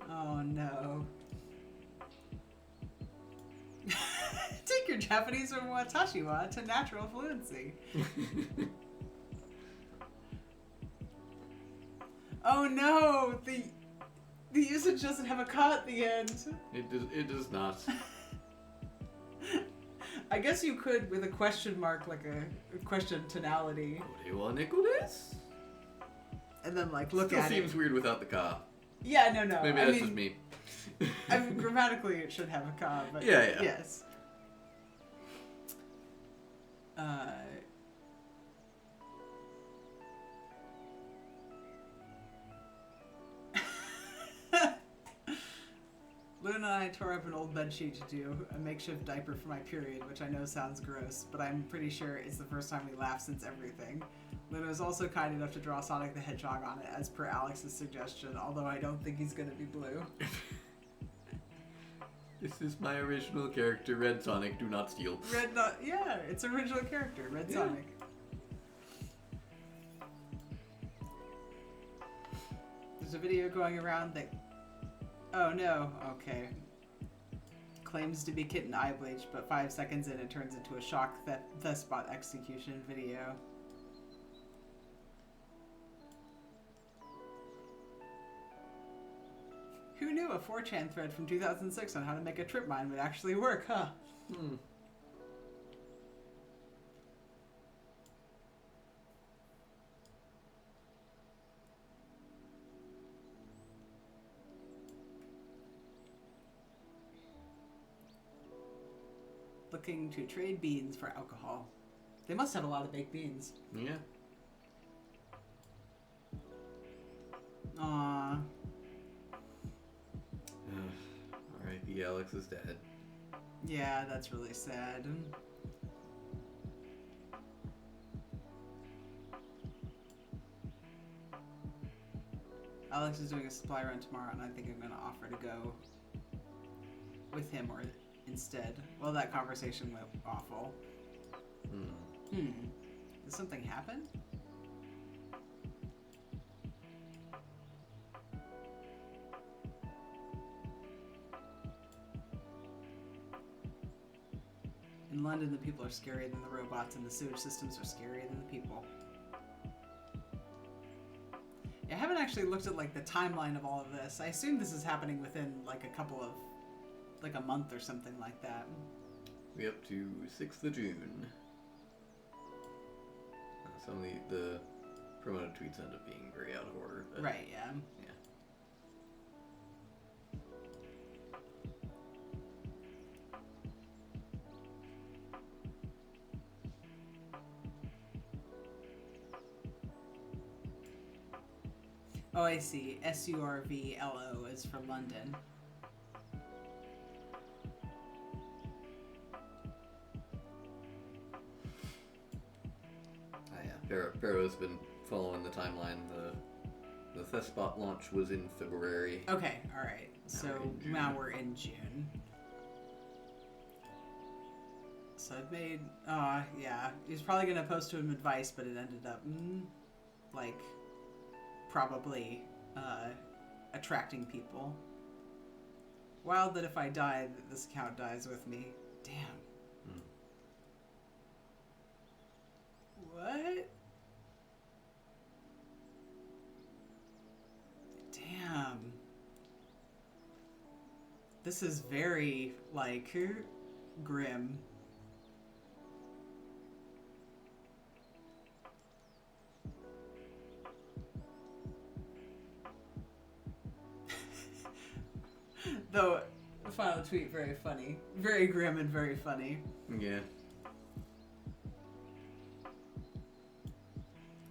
Oh no. Take your Japanese from Watashiwa to natural fluency. Oh no! The usage doesn't have a ka at the end. It does not. I guess you could with a question mark, like a question tonality. And then like look Still at it. seems weird without the ka. Yeah, no. Maybe that's just me. I mean, grammatically it should have a ka, but yeah. Yes. Luna and I tore up an old bedsheet to do a makeshift diaper for my period, which I know sounds gross, but I'm pretty sure it's the first time we laughed since everything. Luna was also kind enough to draw Sonic the Hedgehog on it, as per Alex's suggestion, although I don't think he's gonna be blue. This is my original character, Red Sonic, do not steal. Yeah, it's original character, Red Sonic. There's a video going around that... Oh no, okay. Claims to be kitten eye bleach, but 5 seconds in it turns into a shock Thespot execution video. Who knew a 4chan thread from 2006 on how to make a trip mine would actually work, huh? Looking to trade beans for alcohol. They must have a lot of baked beans. Yeah. Aww. R.I.P. Alex is dead. Yeah, that's really sad. Alex is doing a supply run tomorrow, and I think I'm going to offer to go with him or instead. Well, that conversation went awful. Did something happen? In London, the people are scarier than the robots, and the sewage systems are scarier than the people. Yeah, I haven't actually looked at like the timeline of all of this. I assume this is happening within like a month or something like that. We up to 6th of June. Some of the promoted tweets end up being very out of order. But right, yeah. Oh, I see. SURVLO is for London. Barrow's been following the timeline. The Thespot launch was in February. Okay, alright. So now we're in June. So I've made, yeah. He was probably going to post to him advice, but it ended up, like, probably attracting people. Wild that if I die, that this account dies with me. Damn. What? Damn. This is very, like, grim. Though, the final tweet, very funny. Very grim and very funny. Yeah.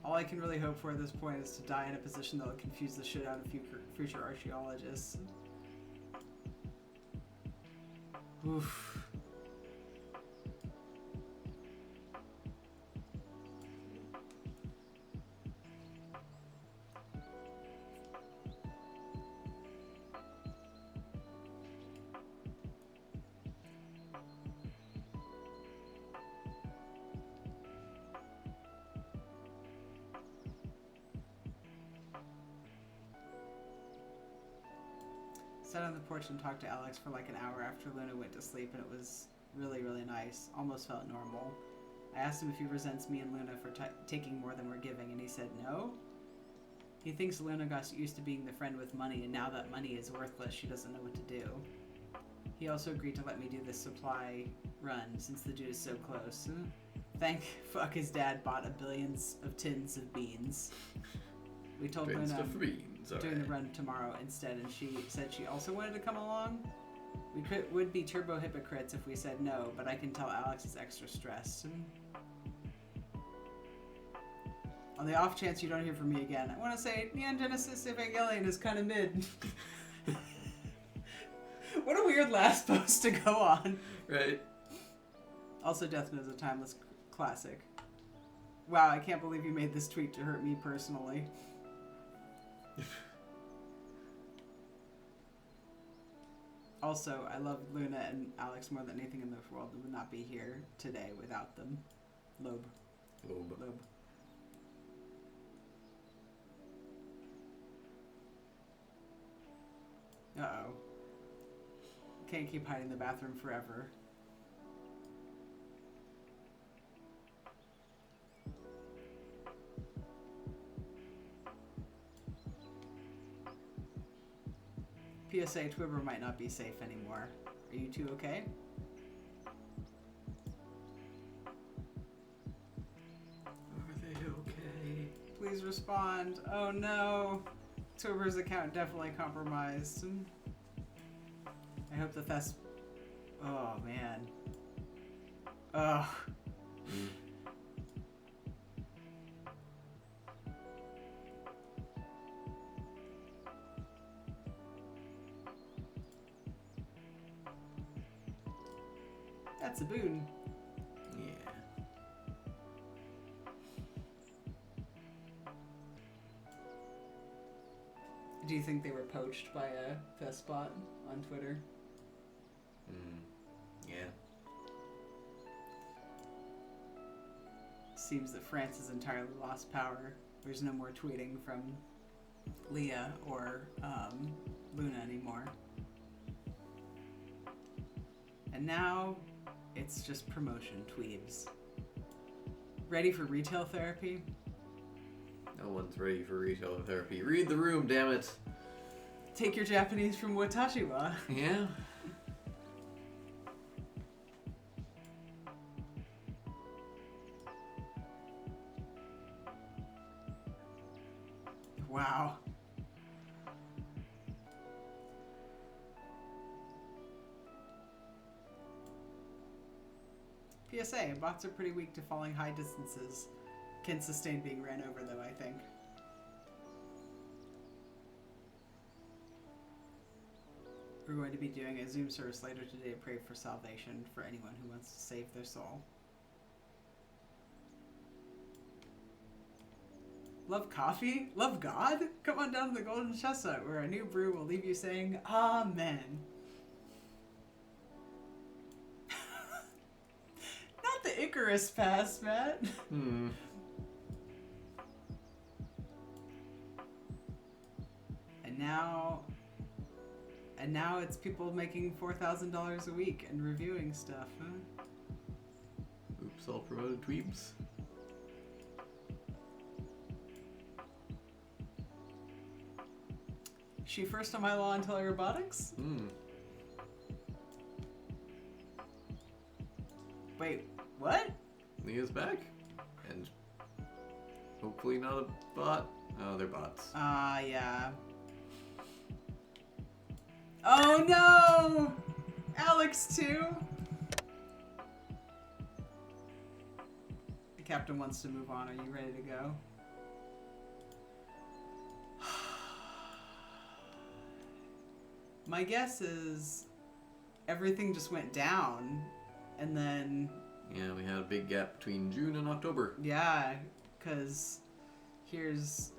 All I can really hope for at this point is to die in a position that will confuse the shit out of future archaeologists. Oof. Sat on the porch and talked to Alex for like an hour after Luna went to sleep, and it was really, really nice. Almost felt normal. I asked him if he resents me and Luna for taking more than we're giving, and he said no. He thinks Luna got used to being the friend with money, and now that money is worthless, she doesn't know what to do. He also agreed to let me do this supply run, since the dude is so close. Thank fuck his dad bought a billions of tins of beans. We told Luna doing the run tomorrow instead, and she said she also wanted to come along. We would be turbo hypocrites if we said no, but I can tell Alex is extra stressed. On the off chance you don't hear from me again, I want to say Neon Genesis Evangelion is kind of mid. What a weird last post to go on. Right. Also, Death Note is a timeless classic. Wow, I can't believe you made this tweet to hurt me personally. Also, I love Luna and Alex more than anything in the world and would not be here today without them. Loeb. Uh-oh. Can't keep hiding in the bathroom forever. PSA, Twibber might not be safe anymore. Are you two okay? Are they okay? Please respond. Oh no. Twibber's account definitely compromised. I hope that that's... Oh man. Ugh. That's a boon. Yeah. Do you think they were poached by a Thespot on Twitter? Yeah. Seems that France has entirely lost power. There's no more tweeting from Leah or Luna anymore. And now it's just promotion tweebs. Ready for retail therapy? No one's ready for retail therapy. Read the room, damn it. Take your Japanese from Watashiwa. Yeah. Wow. PSA, bots are pretty weak to falling high distances. Can sustain being ran over though, I think. We're going to be doing a Zoom service later today to pray for salvation for anyone who wants to save their soul. Love coffee? Love God? Come on down to the Golden Chestnut, where a new brew will leave you saying, Amen. Not the Icarus pass, Matt. Hmm. And now it's people making $4,000 a week and reviewing stuff, huh? Oops, all promoted tweebs. She first on my law and telerobotics? Hmm. Wait, what? Leah's back? And hopefully not a bot. Oh, they're bots. Yeah. Oh no! Alex too? The captain wants to move on. Are you ready to go? My guess is everything just went down, and then... Yeah, we had a big gap between June and October. Yeah, because here's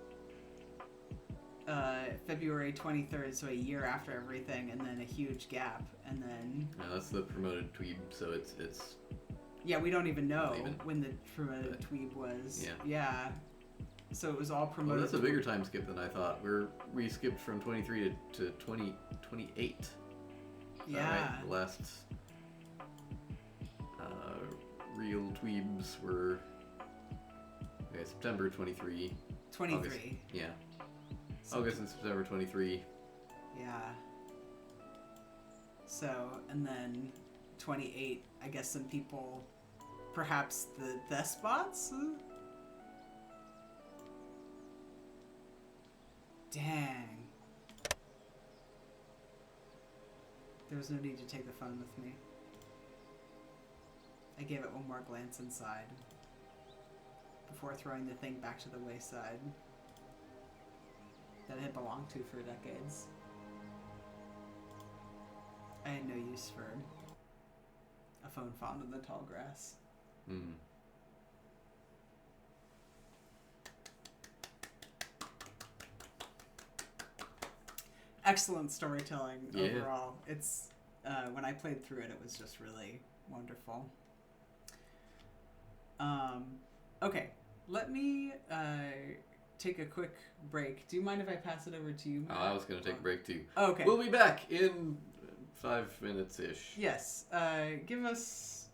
February 23rd, so a year after everything, and then a huge gap, and then... Yeah, that's the promoted tweeb, so it's Yeah, we don't even know Even. when the promoted tweeb was. Yeah. Yeah. So it was all well, promoted. that's a bigger time skip than I thought. We skipped from 23 to 28. Yeah. Right? The last real tweebs were September 23. 23. August, yeah. So, August and September 23. Yeah. So, and then 28, I guess some people, perhaps the despots? Dang. There was no need to take the phone with me. I gave it one more glance inside before throwing the thing back to the wayside that it had belonged to for decades. I had no use for a phone found in the tall grass. Hmm. Excellent storytelling Yeah. overall. It's when I played through it, it was just really wonderful. Okay, let me take a quick break. Do you mind if I pass it over to you, Matt? Oh, I was going to take a break too. Okay. We'll be back in 5 minutes-ish. Yes. Give us,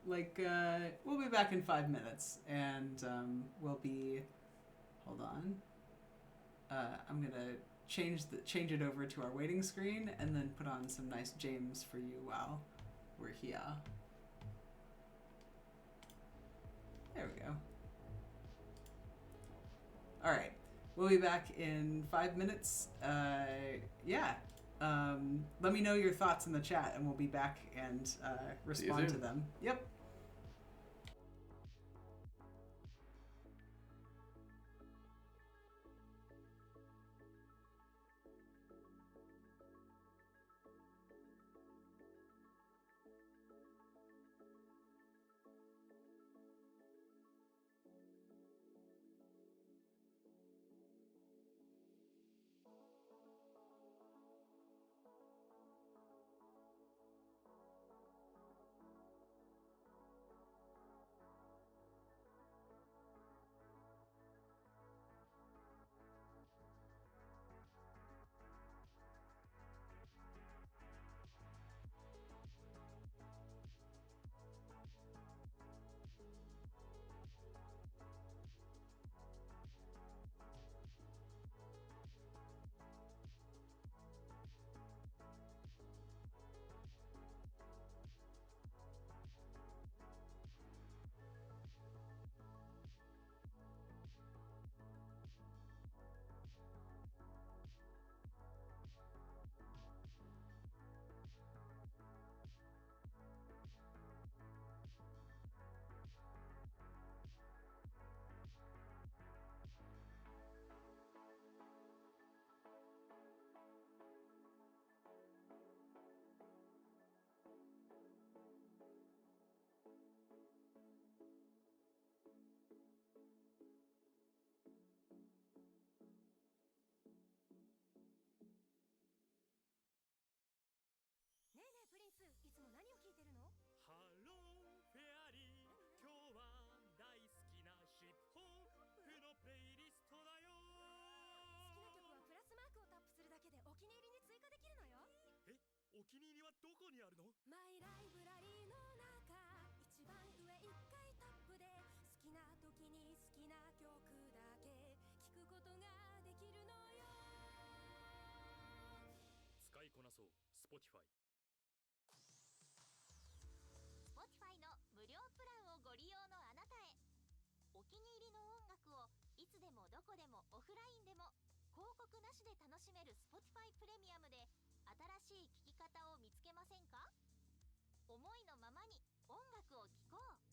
we'll be back in 5 minutes, and we'll be. Hold on. I'm gonna change it over to our waiting screen, and then put on some nice James for you while we're here. There we go. All right. We'll be back in 5 minutes. Yeah. Let me know your thoughts in the chat, and we'll be back and respond to them. Yep. 気に入りに追加できるのよ。え、お気に入りはどこにあるの？マイライブラリーの中、一番上1回タップで好きな時に好きな曲だけ聴くことができるのよ。使いこなそう Spotify。 Spotify の無料プランをご利用のあなたへ、お気に入りの音楽をいつでもどこでもオフラインでも広告なしで楽しめる Spotify プレミアムで新しい聴き方を見つけませんか？思いのままに音楽を聴こう。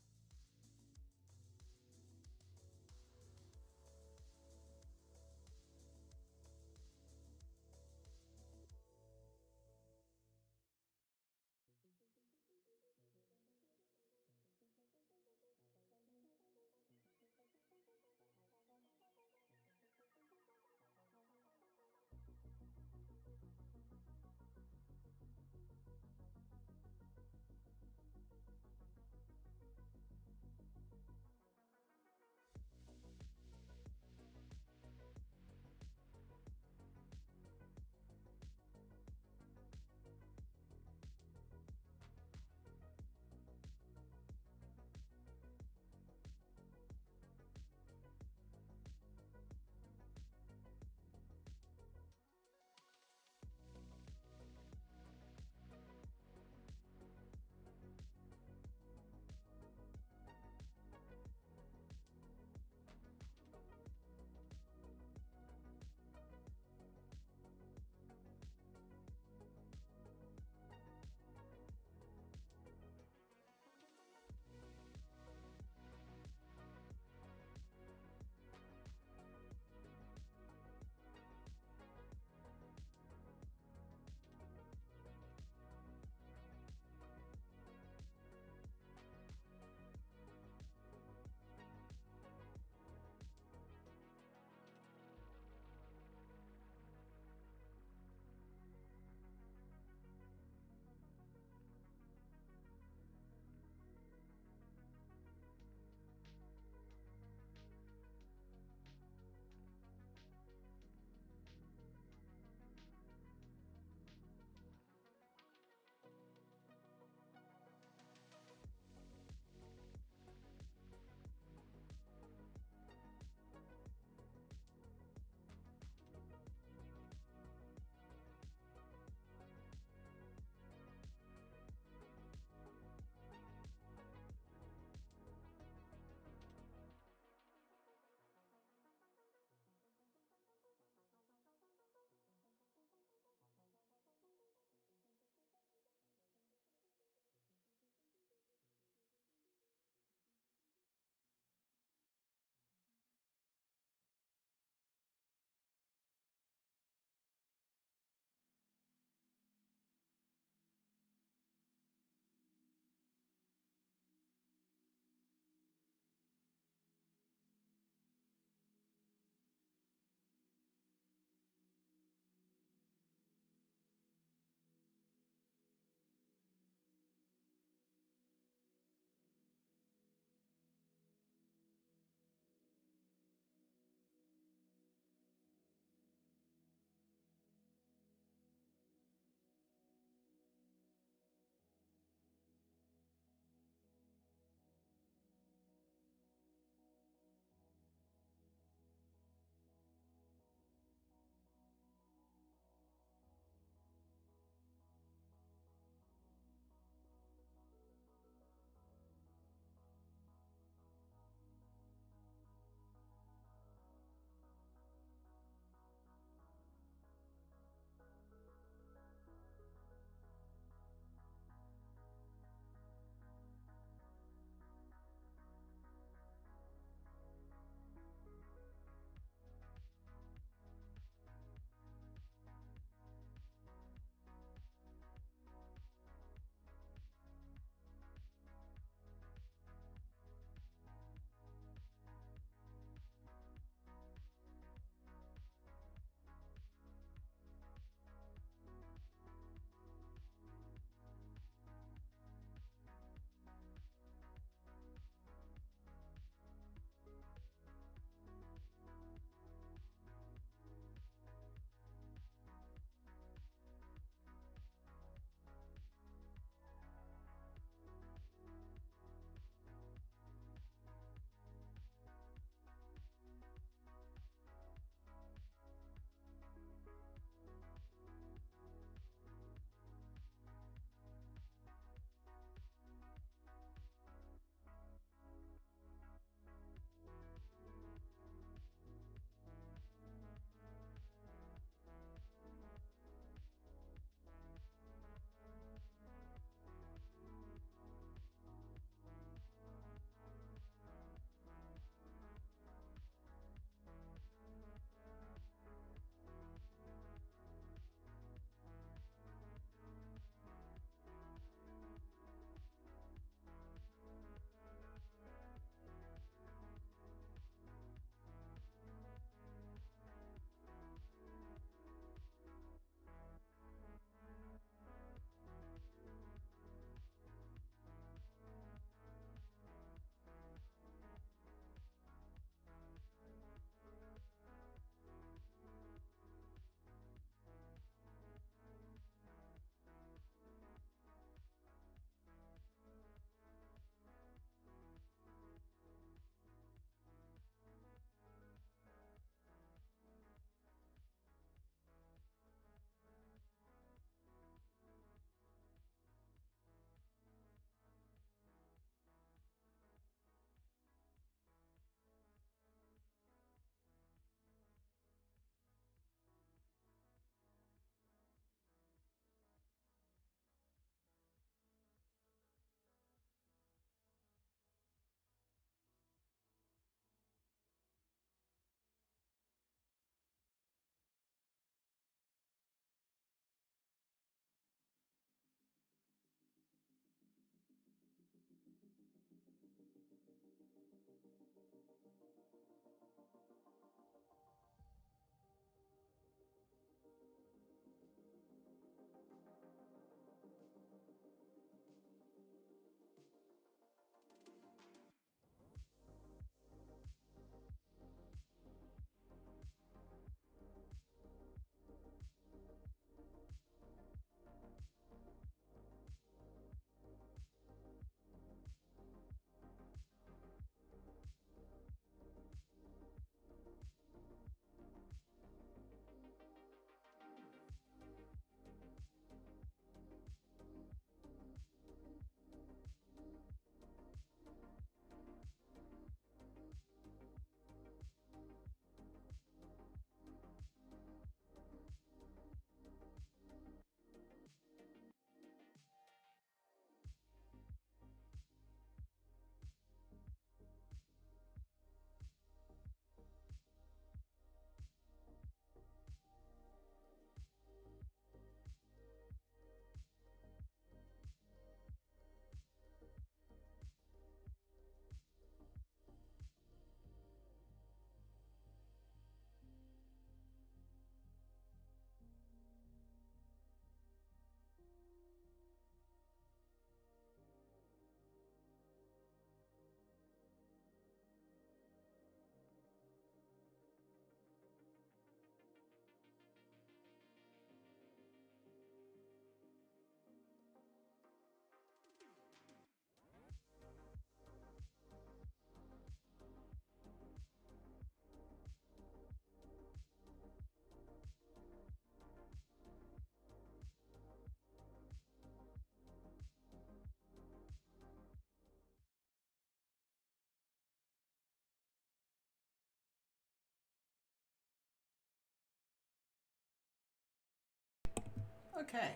Okay.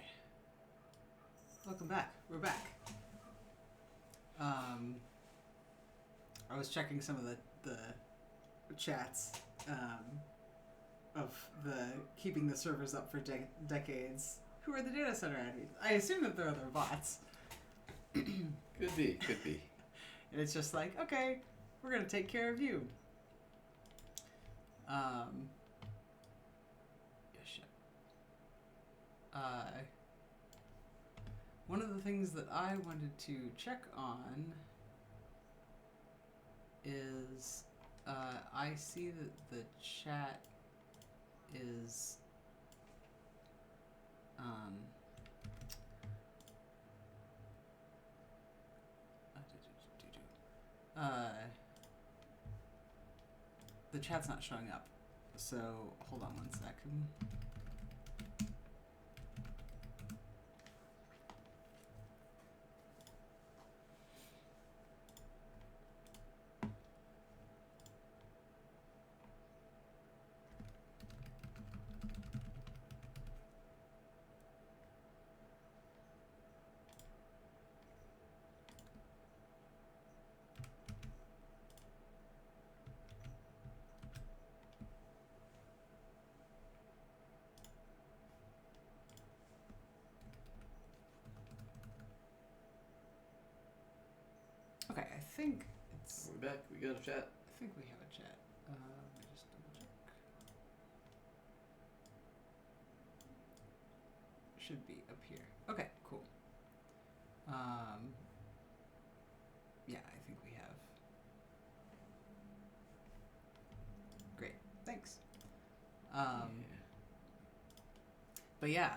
Welcome back. We're back. I was checking some of the chats of the keeping the servers up for decades. Who are the data center admins? I assume that they're other bots. Could be. And it's just like, okay, we're gonna take care of you. Yeah, shit. One of the things that I wanted to check on is I see that the chat is the chat's not showing up. So hold on one second. Okay, I think it's. We're back. We got a chat. I think we have a chat. Let me just double check. Should be up here. Okay, cool. Yeah, I think we have. Great, thanks. But yeah,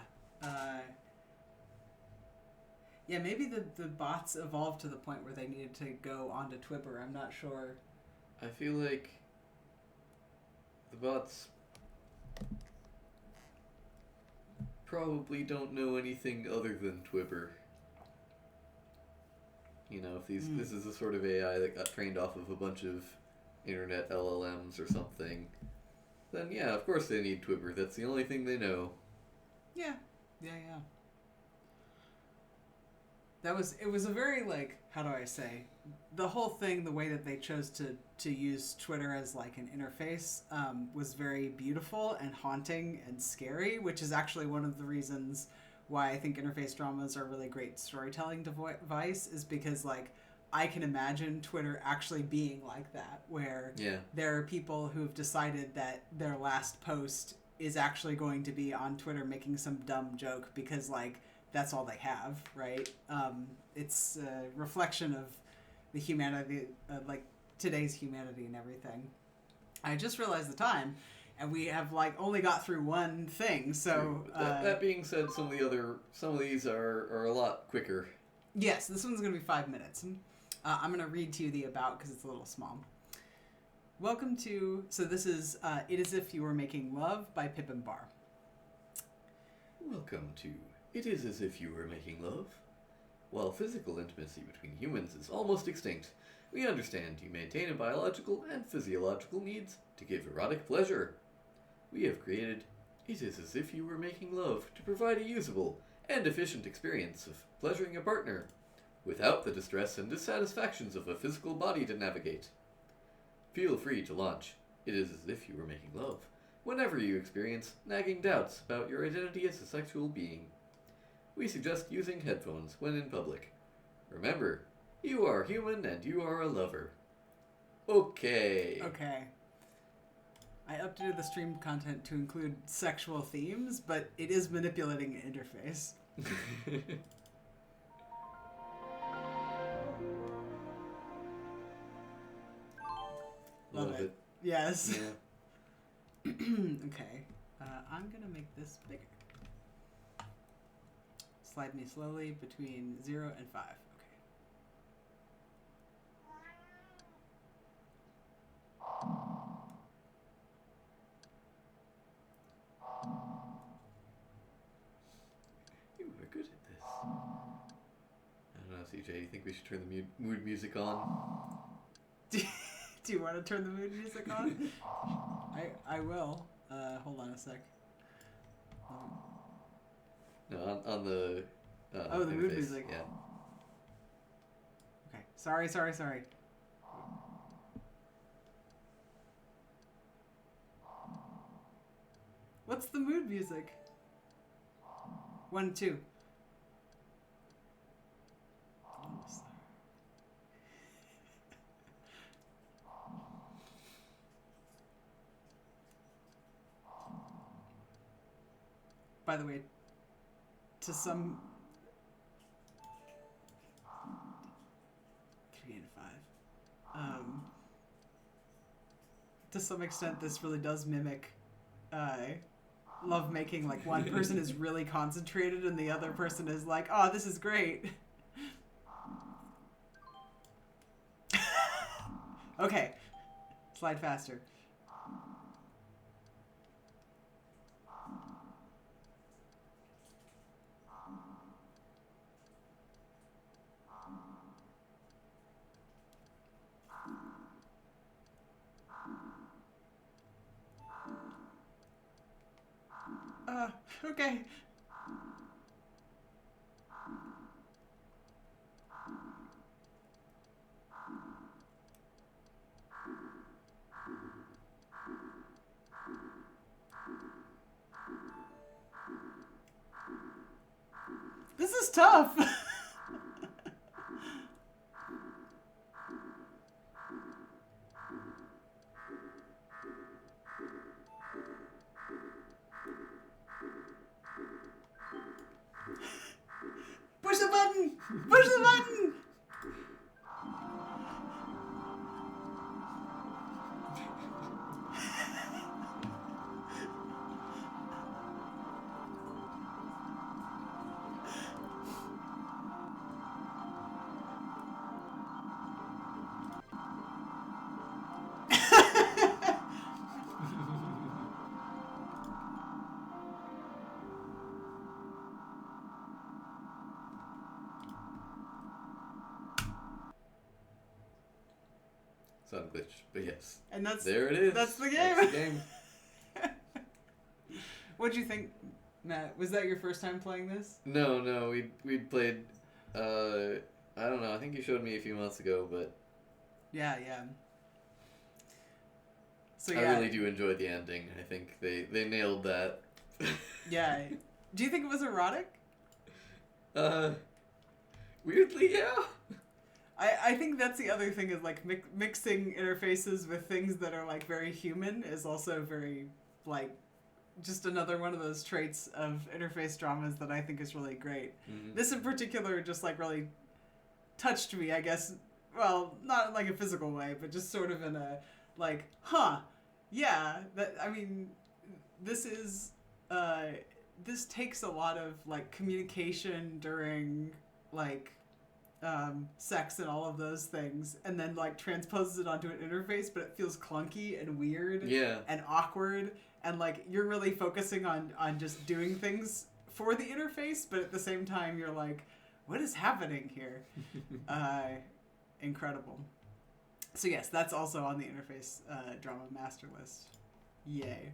yeah, maybe the bots evolved to the point where they needed to go onto Twibber. I'm not sure. I feel like the bots probably don't know anything other than Twibber. You know, if this is a sort of AI that got trained off of a bunch of internet LLMs or something, then yeah, of course they need Twibber. That's the only thing they know. Yeah. It was a very, like, how do I say, the whole thing, the way that they chose to use Twitter as like an interface was very beautiful and haunting and scary, which is actually one of the reasons why I think interface dramas are really great storytelling device, is because, like, I can imagine Twitter actually being like that, where there are people who've decided that their last post is actually going to be on Twitter making some dumb joke because, like, that's all they have, right? It's a reflection of the humanity, like today's humanity and everything. I just realized the time, and we have like only got through one thing. So that being said, some of these are a lot quicker. Yes, this one's gonna be 5 minutes. I'm gonna read to you the about because it's a little small. Welcome to. So this is "It Is If You Were Making Love" by Pippin Barr. Welcome to "It Is As If You Were Making Love." While physical intimacy between humans is almost extinct, we understand you maintain a biological and physiological needs to give erotic pleasure. We have created "It Is As If You Were Making Love" to provide a usable and efficient experience of pleasuring a partner, without the distress and dissatisfactions of a physical body to navigate. Feel free to launch "It Is As If You Were Making Love" whenever you experience nagging doubts about your identity as a sexual being. We suggest using headphones when in public. Remember, you are human and you are a lover. Okay. I updated the stream content to include sexual themes, but it is manipulating an interface. Love it. Yes. Yeah. Okay. I'm gonna make this bigger. Slide me slowly between 0 and 5. You are good at this. I don't know, CJ, do you think we should turn the mood music on? Do you want to turn the mood music on? I will. Hold on a sec. No, on the. Oh, the mood interface, music. Yeah. Okay. Sorry. What's the mood music? 1, 2. Almost there. By the way, to some 3 and 5. To some extent, this really does mimic love making. Like, one person is really concentrated and the other person is like, oh, this is great. Okay. Slide faster. Okay. This is tough. Push the button! Push the button! Sound glitch, but yes. And that's There it is. That's the game. That's the game. What'd you think, Matt? Was that your first time playing this? No, we'd played. I don't know. I think you showed me a few months ago, but Yeah. So I really do enjoy the ending. I think they nailed that. Yeah. Do you think it was erotic? Weirdly, yeah. I think that's the other thing is like mixing interfaces with things that are like very human is also very like just another one of those traits of interface dramas that I think is really great. Mm-hmm. This in particular just like really touched me, I guess. Well, not in like a physical way, but just sort of in a like, yeah, that I mean, this is this takes a lot of like communication during like sex and all of those things, and then like transposes it onto an interface, but it feels clunky and weird and awkward, and like you're really focusing on just doing things for the interface, but at the same time you're like, what is happening here? Incredible. So yes, that's also on the interface drama master list. Yay.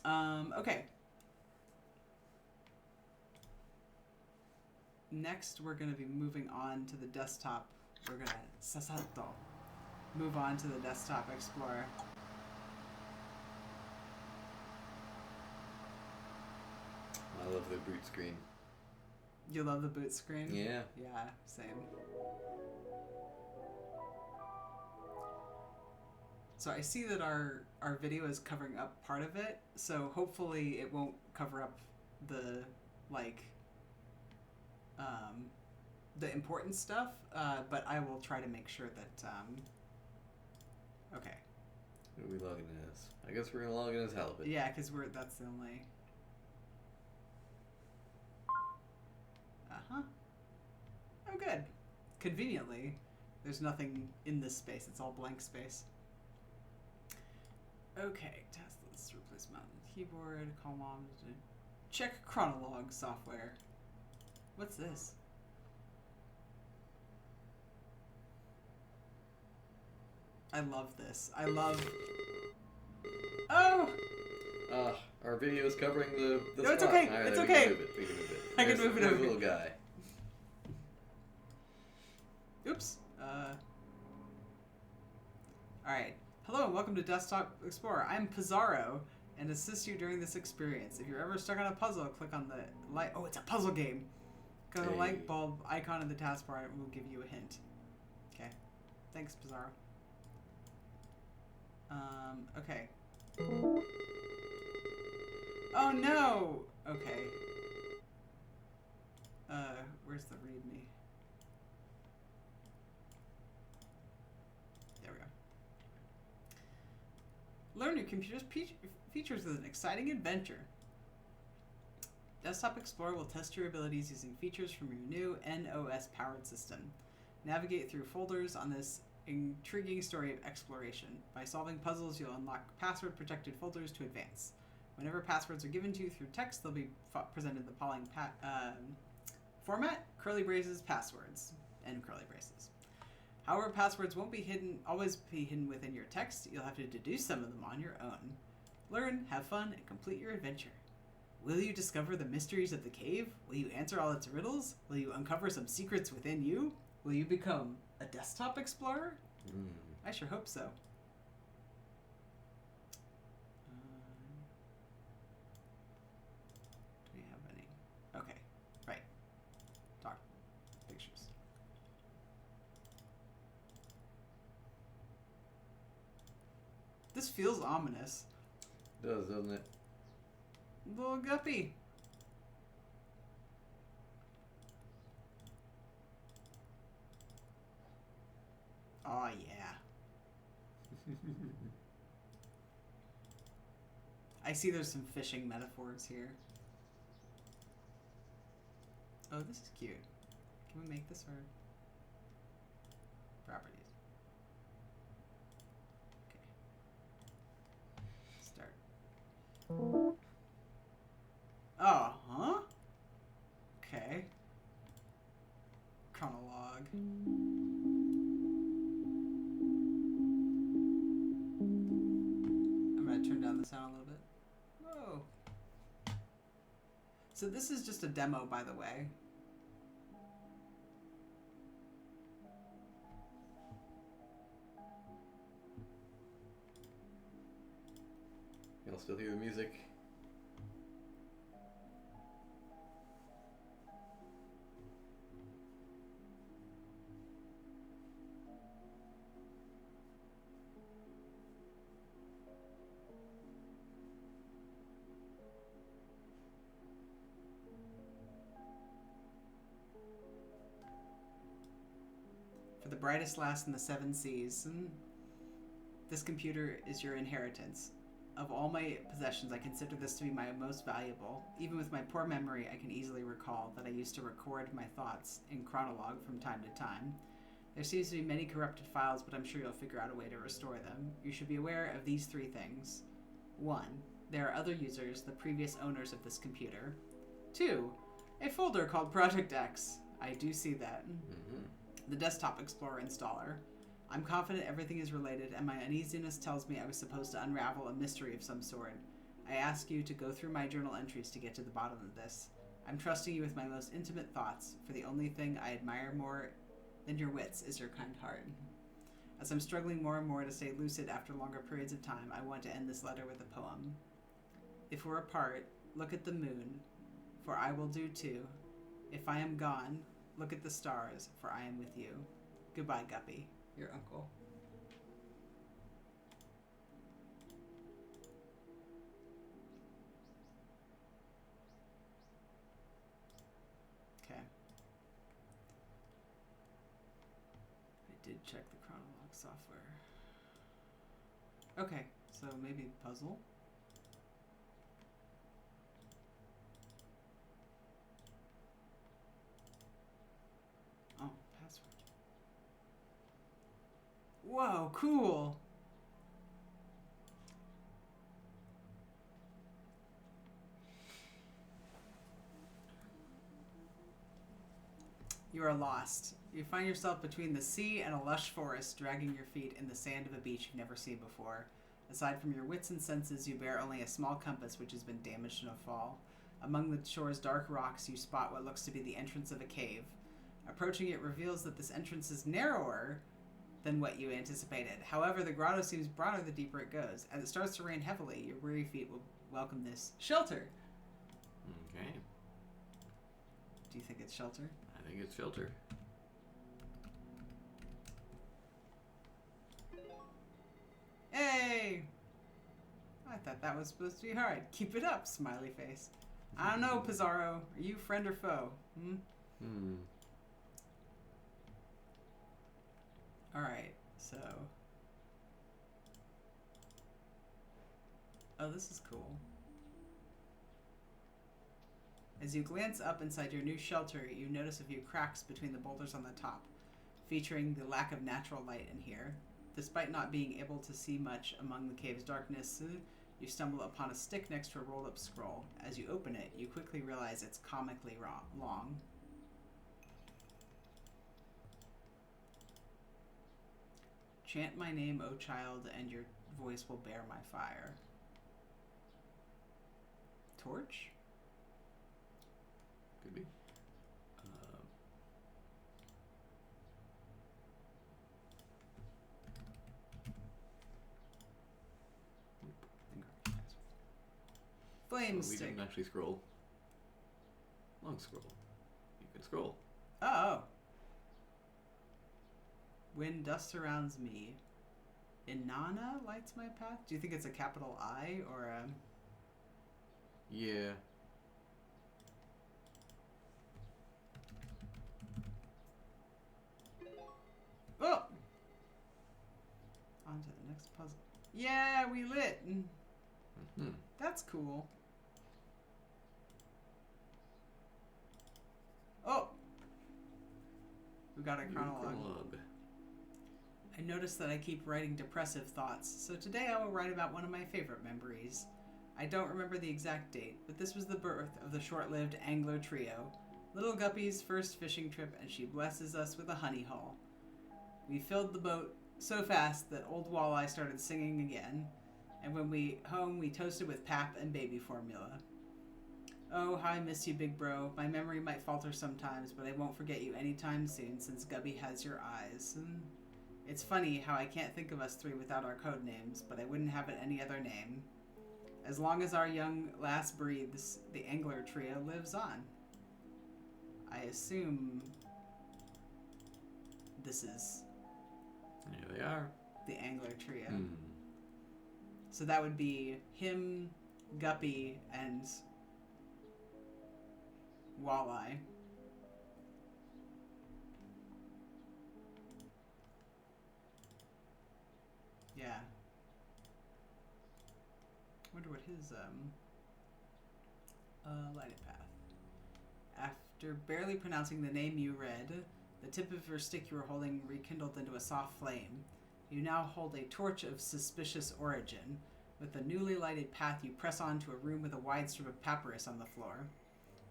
Okay. Next, we're going to be moving on to the desktop. We're going to sasato move on to the desktop explorer. I love the boot screen. You love the boot screen? Yeah. Yeah, same. So I see that our video is covering up part of it, so hopefully it won't cover up the, like, the important stuff, but I will try to make sure that, okay. Who are we logging in as? I guess we're going to log in as Halibut. Yeah, because that's the only... Uh-huh. Oh, good. Conveniently, there's nothing in this space. It's all blank space. Okay, task list, replace mouse and keyboard, call mom, check chronologue software. What's this? I love this. I love... Oh! Our video is covering the No, it's spot. okay. All right, It's we okay. Can move it. We can move it. I can There's- move it there's over. a little guy. Oops. Alright. Hello and welcome to Desktop Explorer. I'm Pizarro and assist you during this experience. If you're ever stuck on a puzzle, click on the light. Oh, it's a puzzle game. Click on the Hey. light bulb icon in the taskbar and we'll give you a hint. Okay. Thanks, Pizarro. Okay. Oh no! Okay. Where's the readme? There we go. Learn your computer's features with an exciting adventure. Desktop Explorer will test your abilities using features from your new NOS-powered system. Navigate through folders on this intriguing story of exploration. By solving puzzles, you'll unlock password-protected folders to advance. Whenever passwords are given to you through text, they'll be presented in the following format: curly braces, passwords, and curly braces. However, passwords won't always be hidden within your text. You'll have to deduce some of them on your own. Learn, have fun, and complete your adventure. Will you discover the mysteries of the cave? Will you answer all its riddles? Will you uncover some secrets within you? Will you become a desktop explorer? I sure hope so. Do we have any? Okay, right. Talk. Pictures. This feels ominous. It does, doesn't it? Little guppy. Oh yeah. I see there's some fishing metaphors here. Oh, this is cute. Can we make this our properties? Okay. Start. Oh, huh? Okay. Chronologue. I'm gonna turn down the sound a little bit. Whoa. So this is just a demo, by the way. You'll still hear the music. For the brightest lass in the 7 seas. This computer is your inheritance. Of all my possessions, I consider this to be my most valuable. Even with my poor memory, I can easily recall that I used to record my thoughts in chronologue from time to time. There seems to be many corrupted files, but I'm sure you'll figure out a way to restore them. You should be aware of these 3 things. 1. There are other users, the previous owners of this computer. 2. A folder called Project X. I do see that. Mm-hmm. The Desktop Explorer installer. I'm confident everything is related, and my uneasiness tells me I was supposed to unravel a mystery of some sort. I ask you to go through my journal entries to get to the bottom of this. I'm trusting you with my most intimate thoughts, for the only thing I admire more than your wits is your kind heart. As I'm struggling more and more to stay lucid after longer periods of time, I want to end this letter with a poem. If we're apart, look at the moon, for I will do too. If I am gone, look at the stars, for I am with you. Goodbye, Guppy. Your uncle. Okay. I did check the chronologue software. Okay, so maybe puzzle. Oh, password. Whoa, cool. You are lost. You find yourself between the sea and a lush forest, dragging your feet in the sand of a beach you've never seen before. Aside from your wits and senses, you bear only a small compass which has been damaged in a fall. Among the shore's dark rocks, you spot what looks to be the entrance of a cave. Approaching it reveals that this entrance is narrower than what you anticipated. However, the grotto seems broader the deeper it goes. As it starts to rain heavily, your weary feet will welcome this shelter. Okay. Do you think it's shelter? I think it's shelter. Hey! I thought that was supposed to be hard. Keep it up, smiley face. I don't know, Pizarro. Are you friend or foe? Alright, so... Oh, this is cool. As you glance up inside your new shelter, you notice a few cracks between the boulders on the top, featuring the lack of natural light in here. Despite not being able to see much among the cave's darkness, you stumble upon a stick next to a rolled-up scroll. As you open it, you quickly realize it's comically long. Chant my name, O child, and your voice will bear my fire. Torch? Could be. Flame So we stick. didn't actually scroll. Long scroll. You can scroll. Oh. When dust surrounds me, Inanna lights my path? Do you think it's a capital I or a... Yeah. Oh! On to the next puzzle. Yeah, we lit! Hmm. That's cool. Oh! We got a chronologue. I noticed that I keep writing depressive thoughts, so today I will write about one of my favorite memories. I don't remember the exact date, but this was the birth of the short-lived angler trio. Little Guppy's first fishing trip, and she blesses us with a honey haul. We filled the boat so fast that old Walleye started singing again, and when we toasted with pap and baby formula. Oh, how I miss you, big bro. My memory might falter sometimes, but I won't forget you anytime soon since Gubby has your eyes. It's funny how I can't think of us three without our code names, but I wouldn't have it any other name. As long as our young lass breathes, the angler trio lives on. I assume this is Here they are. the angler trio. Hmm. So that would be him, Guppy, and Walleye. Yeah. Wonder what his lighted path. After barely pronouncing the name you read, the tip of your stick you were holding rekindled into a soft flame. You now hold a torch of suspicious origin. With the newly lighted path, you press on to a room with a wide strip of papyrus on the floor.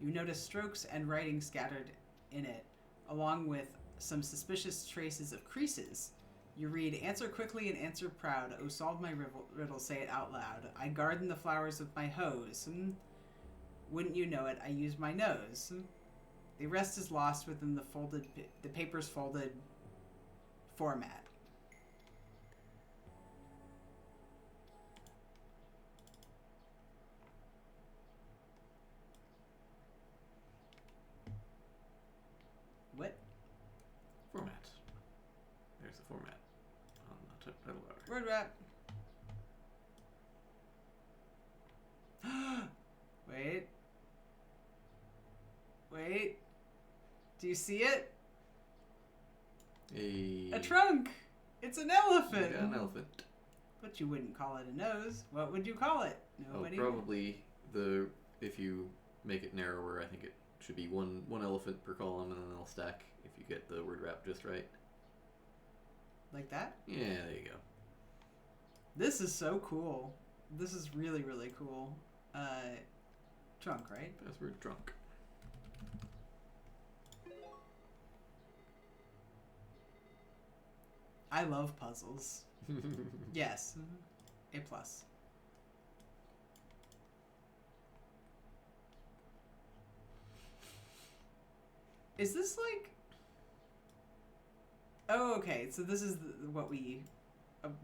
You notice strokes and writing scattered in it, along with some suspicious traces of creases. You read, "Answer quickly and answer proud. Oh, solve my riddle, say it out loud. I garden the flowers with my hose. Wouldn't you know it, I use my nose." The rest is lost within the paper's folded format. What? Format. There's the format on the title bar. Word wrap. Wait. Wait. Do you see it? A trunk. It's an elephant. Yeah, an elephant. But you wouldn't call it a nose. What would you call it? Nobody. Oh, probably if you make it narrower, I think it should be one elephant per column, and then they'll stack if you get the word wrap just right. Like that? Yeah, there you go. This is so cool. This is really, really cool. Trunk, right? Password trunk. I love puzzles. Yes. A plus. Is this like... Oh, okay. So this is what we...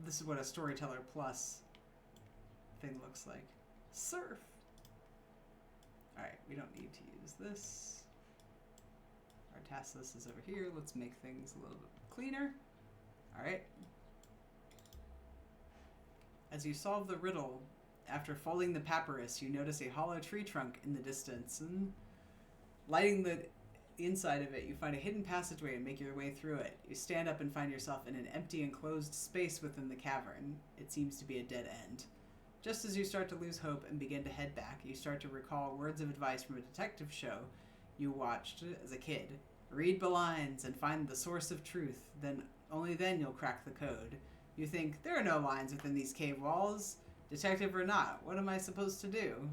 this is what a Storyteller Plus thing looks like. Surf. Alright, we don't need to use this. Our task list is over here. Let's make things a little bit cleaner. Alright. As you solve the riddle, after folding the papyrus, you notice a hollow tree trunk in the distance. And lighting the inside of it, you find a hidden passageway and make your way through it. You stand up and find yourself in an empty enclosed space within the cavern. It seems to be a dead end. Just as you start to lose hope and begin to head back, you start to recall words of advice from a detective show you watched as a kid. Read the lines and find the source of truth, then only then you'll crack the code. You think, there are no lines within these cave walls. Detective or not, what am I supposed to do?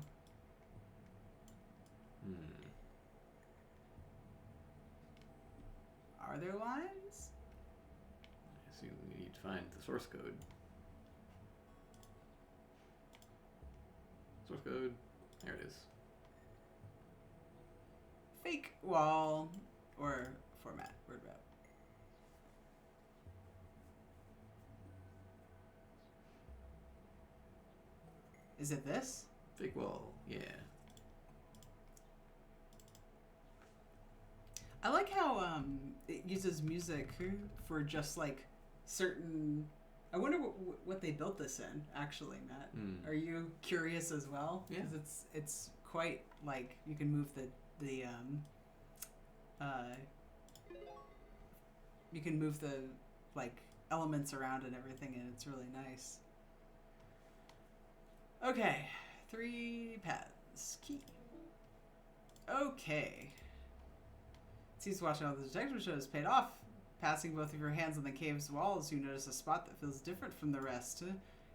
Are there lines? I assume we need to find the source code. Source code. There it is. Fake wall or format, word wrap. Is it this? Fake wall. Yeah. I like how it uses music for just like certain. I wonder what they built this in. Actually, Matt, are you curious as well? Yeah. Because it's quite like you can move you can move the like elements around and everything, and it's really nice. Okay, 3 paths. Key. Okay. Seems watching all the detective shows paid off. Passing both of your hands on the cave's walls, you notice a spot that feels different from the rest.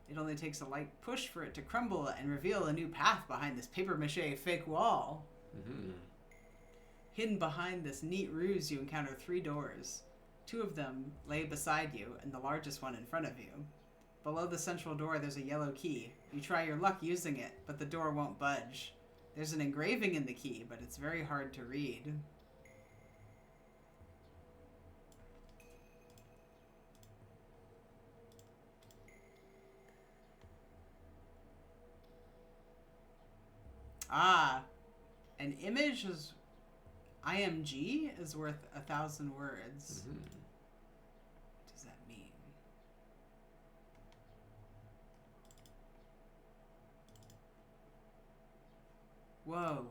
It only takes a light push for it to crumble and reveal a new path behind this papier-mâché fake wall. Mm-hmm. Hidden behind this neat ruse, you encounter 3 doors. 2 of them lay beside you, and the largest one in front of you. Below the central door, there's a yellow key. You try your luck using it, but the door won't budge. There's an engraving in the key, but it's very hard to read. Ah, an image is... IMG is worth 1,000 words. Mm-hmm. What does that mean? Whoa.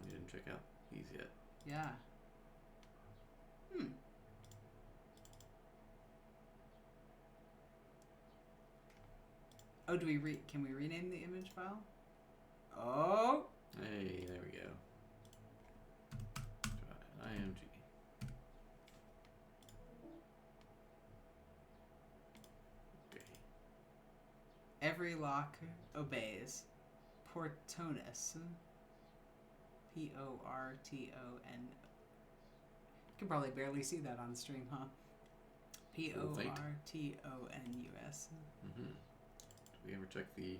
We didn't check out these yet. Yeah. Oh, can we rename the image file? Oh. Hey, there we go. Try IMG. Okay. Every lock obeys. Portonus. Porton. You can probably barely see that on stream, huh? Portonus. Mm-hmm. Did we ever check the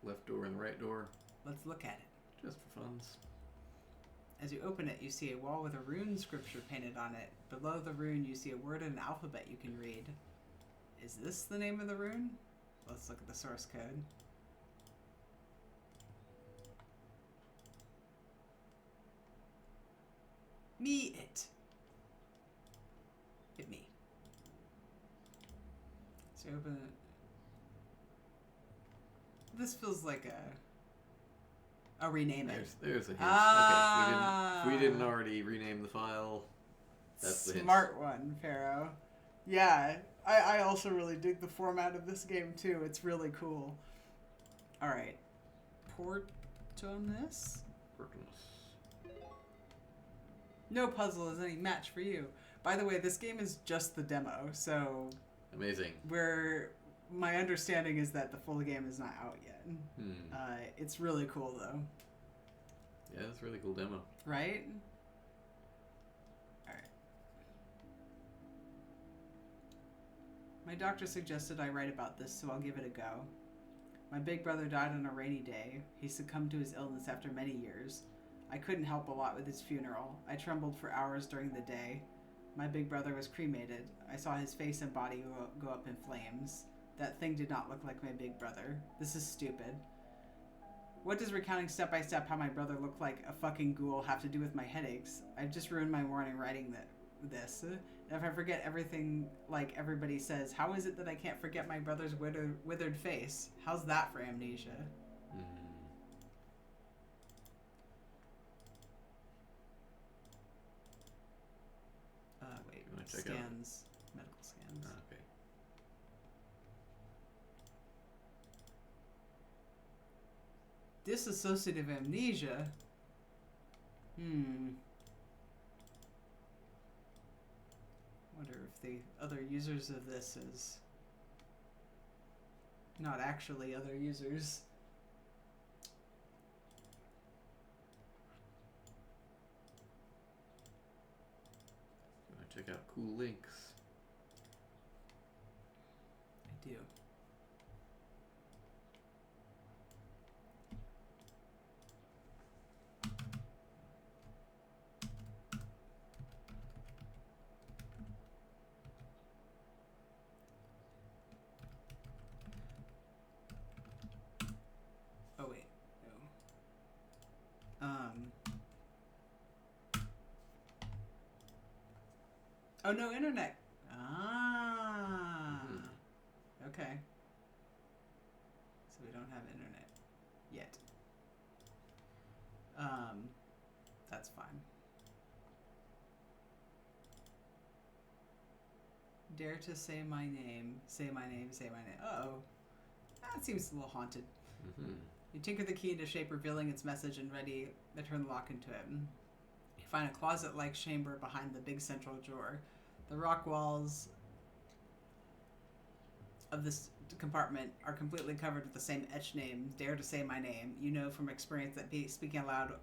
left door and the right door? Let's look at it. Just for funs. As you open it, you see a wall with a rune scripture painted on it. Below the rune, you see a word and an alphabet you can read. Is this the name of the rune? Let's look at the source code. Me it. Hit me. So open it. This feels like a rename it. There's a hint. Ah. Okay, we didn't already rename the file. That's the hint. Smart one, Pharaoh. Yeah, I also really dig the format of this game too. It's really cool. All right, Portonus. No puzzle is any match for you. By the way, this game is just the demo, so amazing. My understanding is that the full game is not out yet. It's really cool though. Yeah, it's a really cool demo. Right? Alright. My doctor suggested I write about this, so I'll give it a go. My big brother died on a rainy day. He succumbed to his illness after many years. I couldn't help a lot with his funeral. I trembled for hours during the day. My big brother was cremated. I saw his face and body go up in flames. That thing did not look like my big brother. This is stupid. What does recounting step by step how my brother looked like a fucking ghoul have to do with my headaches? I've just ruined my morning writing this. If I forget everything like everybody says, how is it that I can't forget my brother's withered face? How's that for amnesia? Wait, scans. Medical scans. Okay. Dissociative amnesia? Wonder if the other users of this is not actually other users. Check out cool links. I do. Oh wait, no. Oh, no internet. Okay. So we don't have internet yet. That's fine. Dare to say my name. Say my name. Say my name. Uh-oh. That seems a little haunted. You tinker the key into shape, revealing its message, and ready to turn the lock into it. You find a closet-like chamber behind the big central drawer. The rock walls of this compartment are completely covered with the same etched name, Dare to Say My Name. You know from experience that speaking aloud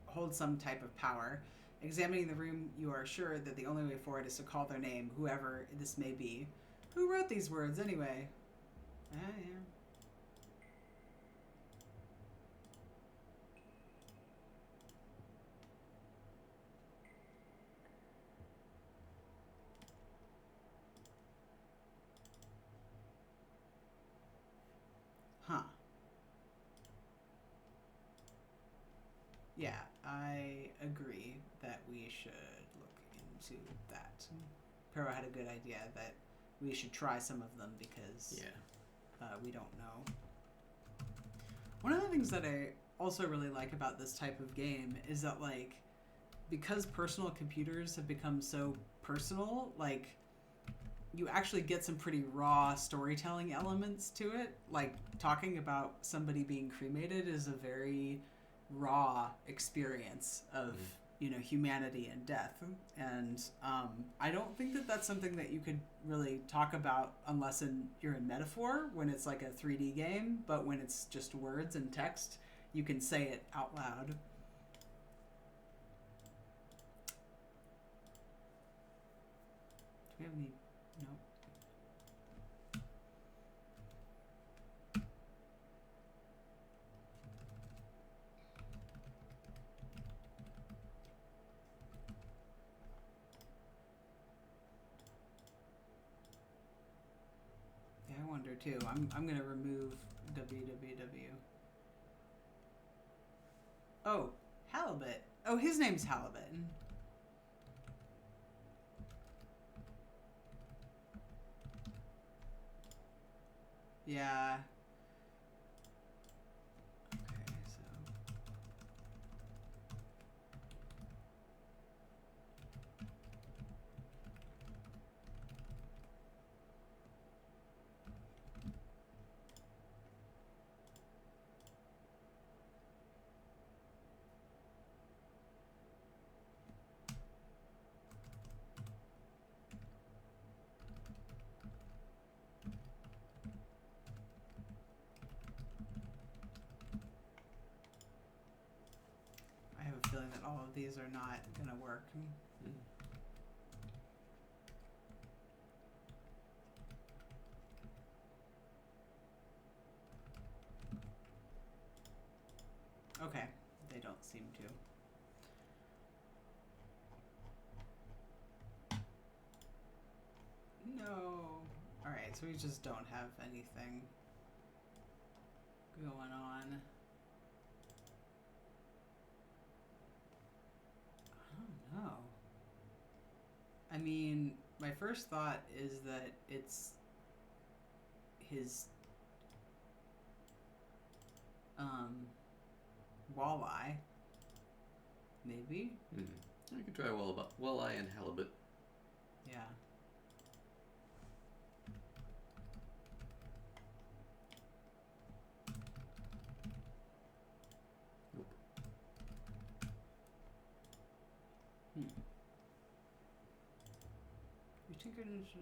holds some type of power. Examining the room, you are sure that the only way forward is to call their name, whoever this may be. Who wrote these words, anyway? Yeah. Huh. Yeah, I agree that we should look into that. Pero had a good idea that we should try some of them because we don't know. One of the things that I also really like about this type of game is that, like, because personal computers have become so personal, like, you actually get some pretty raw storytelling elements to it. Like, talking about somebody being cremated is a very raw experience of, you know, humanity and death. And I don't think that that's something that you could really talk about unless you're in metaphor, when it's like a 3D game. But when it's just words and text, you can say it out loud. Do we have any... No. Yeah, I wonder too. I'm gonna remove www. Oh, Halibut. Oh, his name's Halibut. Yeah. Okay, so. I have a feeling that all of these are not gonna work. Okay. They don't seem to. No. Alright, so we just don't have anything going on. I don't know. I mean, my first thought is that it's his walleye. Maybe? I could try walleye and halibut. Yeah. Nope. We tinkered into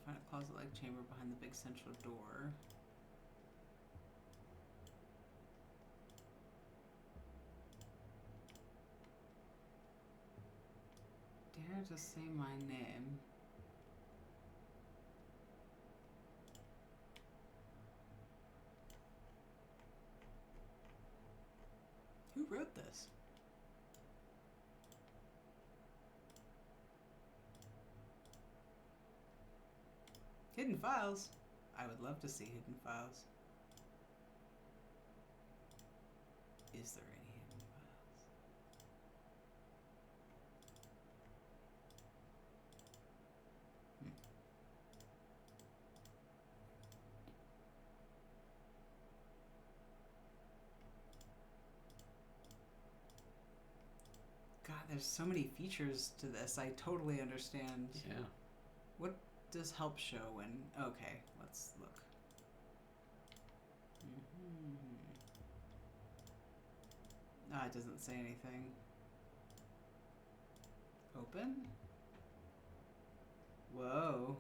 find a closet-like chamber behind the big central door. Dare to say my name. Who wrote this? Hidden files? I would love to see hidden files. Is there any hidden files? God, there's so many features to this. I totally understand. Yeah. What does help show when... Okay, let's look. Ah, it doesn't say anything. Open? Whoa.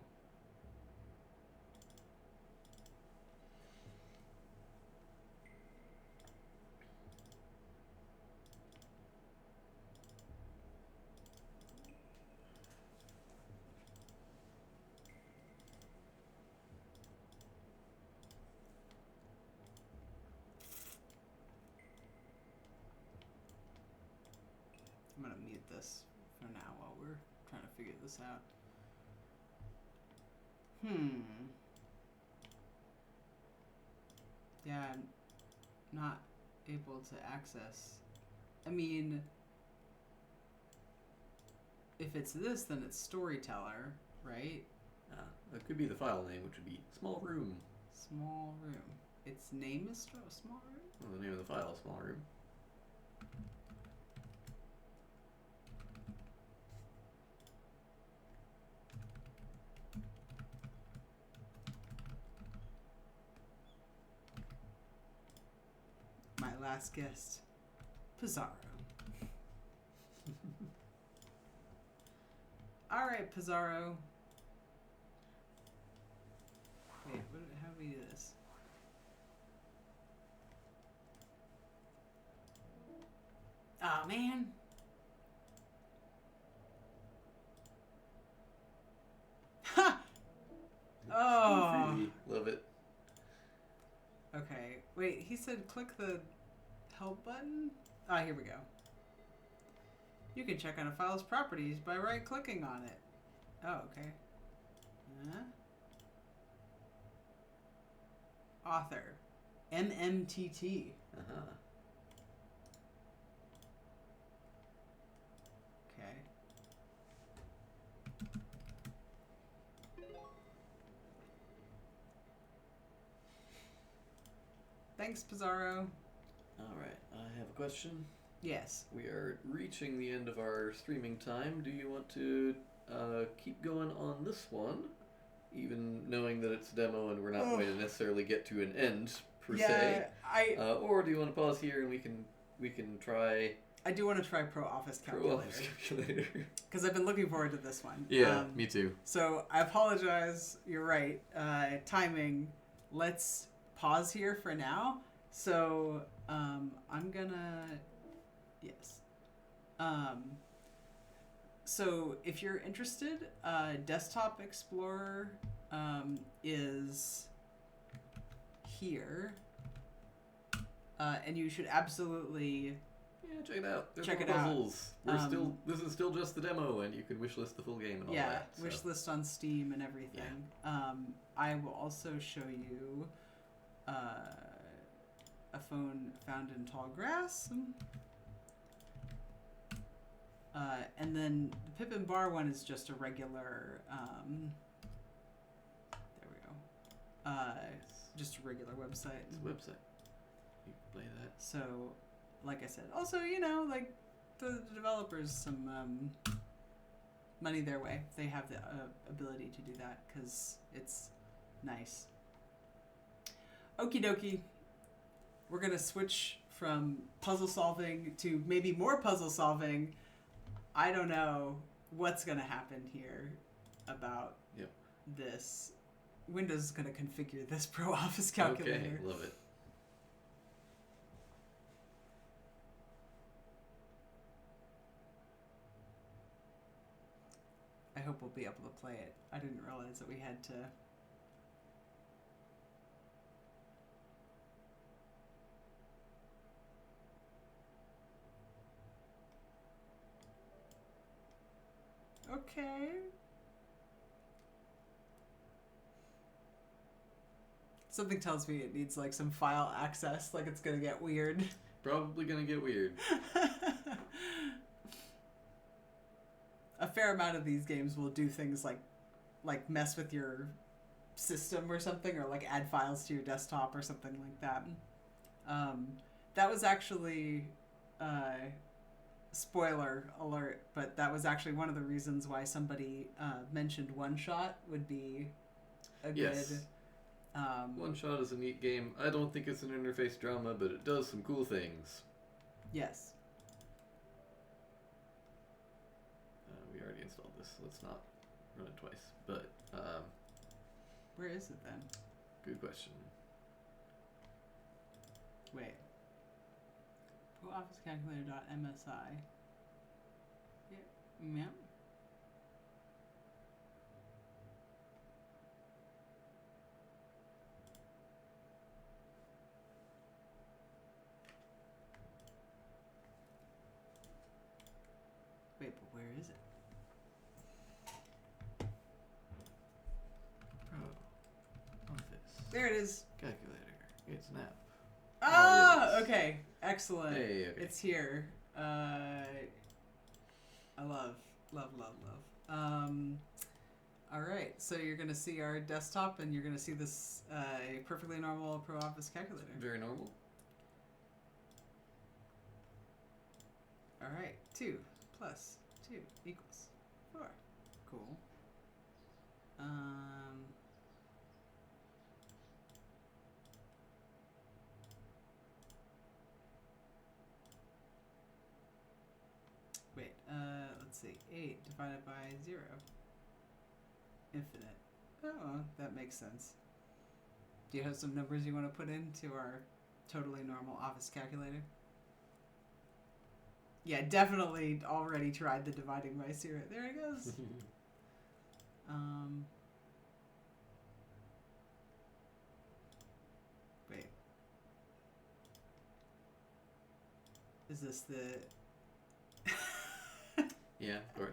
I'm gonna mute this for now while we're trying to figure this out. Yeah, I'm not able to access. I mean, if it's this, then it's storyteller, right? That could be the file name, which would be small room. Small room. Its name is small room? Well, the name of the file is small room. My last guest, Pizarro. All right, Pizarro. Wait, how do we do this? Oh man. Ha! Oh. Freely. Love it. Okay. Wait, he said click the help button? Ah, here we go. You can check on a file's properties by right-clicking on it. Oh, okay. Author. MMTT. Uh-huh. Okay. Thanks, Pizarro. Alright, I have a question. Yes. We are reaching the end of our streaming time. Do you want to keep going on this one, even knowing that it's a demo and we're not going to necessarily get to an end per se? Or do you want to pause here and we can try? I do want to try Pro Office Calculator because I've been looking forward to this one. Yeah, me too. So I apologize. You're right. Timing. Let's pause here for now. So I'm gonna. Yes. So if you're interested, Desktop Explorer is here. And you should absolutely Yeah, check it out. There's Check more it out. puzzles. This is still just the demo, and you can wishlist the full game and all that. So. wish list on Steam and everything. I will also show you a phone found in tall grass. And then the Pippin Barr one is just a regular. There we go. Just a regular website. It's a website. You can play that. So, like I said, also like the developers some money their way. They have the ability to do that because it's nice. Okie dokie. We're gonna switch from puzzle solving to maybe more puzzle solving. I don't know what's gonna happen here about this. Windows is gonna configure this Pro Office Calculator. Okay, love it. I hope we'll be able to play it. I didn't realize that we had to. Okay. Something tells me it needs like some file access, like it's gonna get weird. Probably gonna get weird. A fair amount of these games will do things like mess with your system or something, or like add files to your desktop or something like that. That was actually spoiler alert, but that was actually one of the reasons why somebody mentioned One Shot would be a good. One Shot is a neat game. I don't think it's an interface drama, but it does some cool things. Yes. We already installed this. Let's not run it twice. But Where is it then? good question. Wait. ProOfficeCalculator.msi. Yeah. Wait, but where is it? Pro Office There it is. Calculator. It's an app. Ah, okay. Excellent. Hey, okay. It's here. I love. All right. So you're gonna see our desktop, and you're gonna see this perfectly normal Pro Office Calculator. Very normal. All right. 2 plus 2 equals 4. Cool. Wait, let's see. 8 divided by 0. Infinite. Oh, that makes sense. Do you have some numbers you want to put into our totally normal office calculator? Yeah, definitely already tried the dividing by 0. There it goes. Wait. Is this the... Yeah, of course.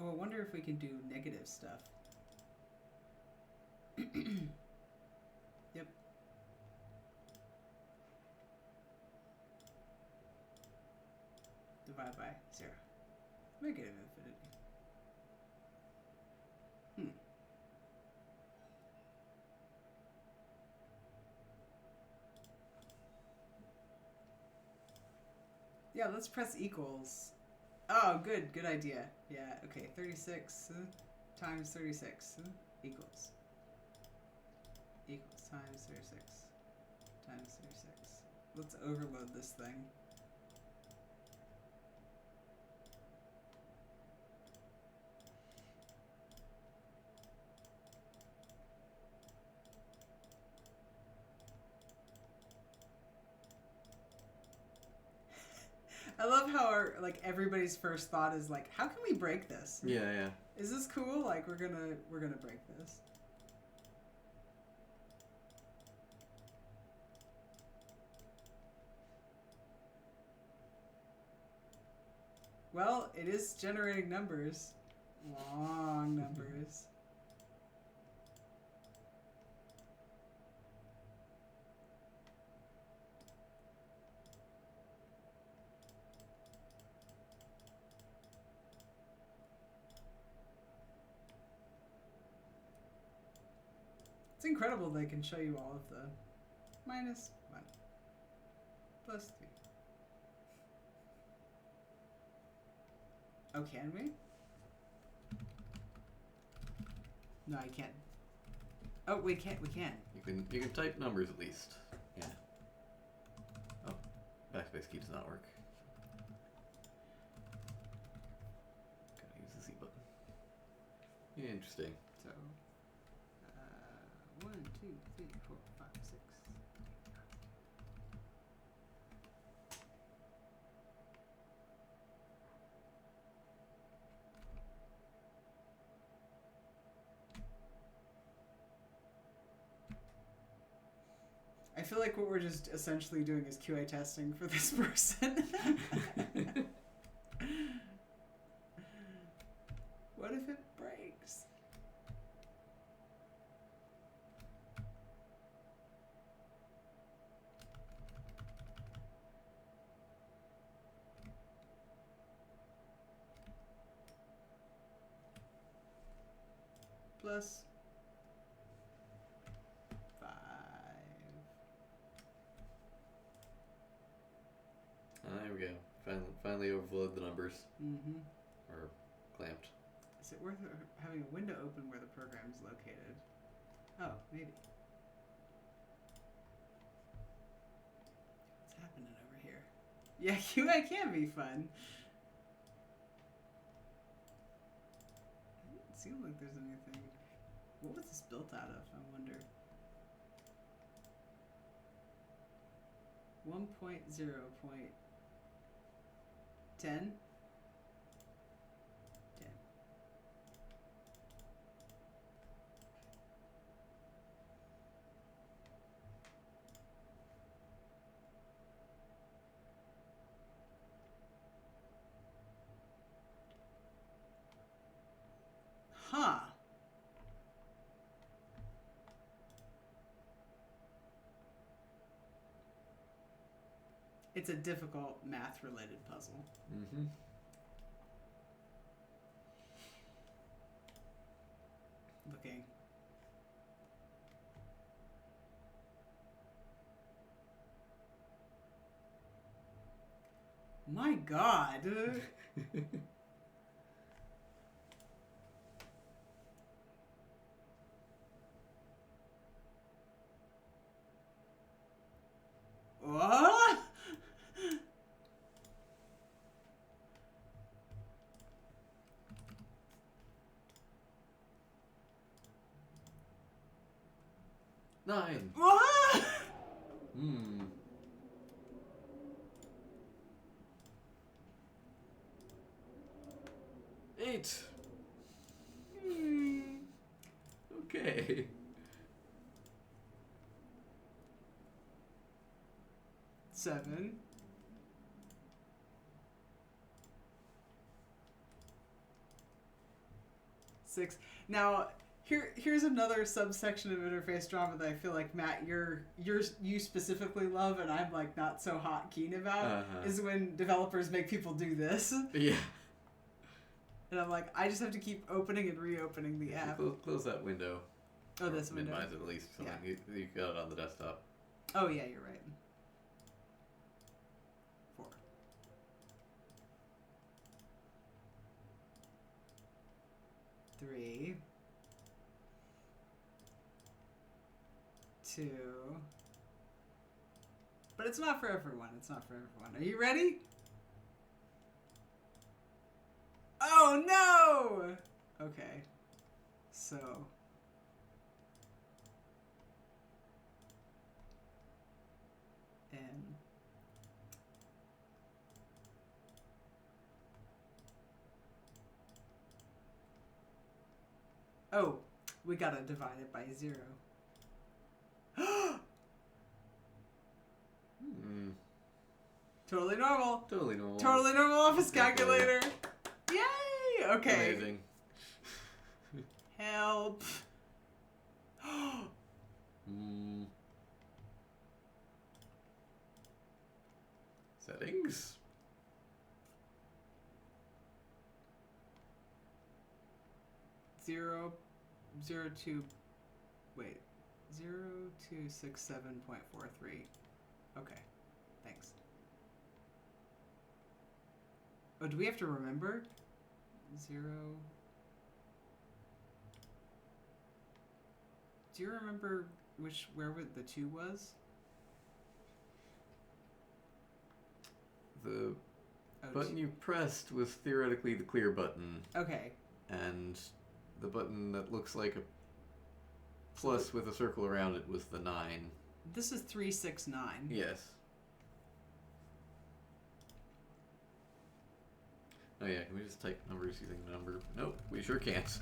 Oh, I wonder if we can do negative stuff. Yep. Divide by 0. Negative infinity. Yeah, let's press equals. Oh, good idea. Yeah, okay, 36 times 36 equals times 36 times 36. Let's overload this thing. I love how everybody's first thought is like, how can we break this? Yeah. Is this cool? Like we're gonna break this. Well, it is generating numbers. Long numbers. It's incredible they can show you all of the -1, +3. Oh, can we? No, I can't. Oh, we can't. We can. You can type numbers at least. Yeah. Oh, backspace key does not work. Gotta use the Z button. Yeah, interesting. So, 1, 2, 3, 4, 5, 6. I feel like what we're just essentially doing is QA testing for this person. What if it breaks? +5. There we go. Finally overflowed the numbers. Mm-hmm. Or clamped. Is it worth having a window open where the program is located? Oh, maybe. What's happening over here? Yeah, QA can be fun. It doesn't seem like there's anything. What was this built out of? I wonder. 1.0.10. 10. Huh. It's a difficult math-related puzzle. Mm-hmm. Looking. My God. What? Nine. What? Hmm. Eight. Okay. Seven. Six. Now, here's another subsection of interface drama that I feel like, Matt, you specifically love, and I'm like not so hot keen about, is when developers make people do this. Yeah. And I'm like, I just have to keep opening and reopening the app. Close that window. Oh, this window. Minimize it at least. So Yeah. You got it on the desktop. Oh yeah, you're right. 4. 3. 2. But it's not for everyone. It's not for everyone. Are you ready? Oh no! Okay. So. M. Oh, we gotta divide it by 0. Totally normal. Totally normal. Totally normal office Calculator. calculator. Yay! Okay. Amazing. Help. Settings. Zero, 0267.43. Okay, thanks. Oh, do we have to remember? 0. Do you remember where the 2 was? The Oh, button you pressed was theoretically the clear button, Okay. and the button that looks like a plus with a circle around it was the 9. This is 369. Yes. Oh yeah, can we just type numbers using the number? Nope, we sure can't.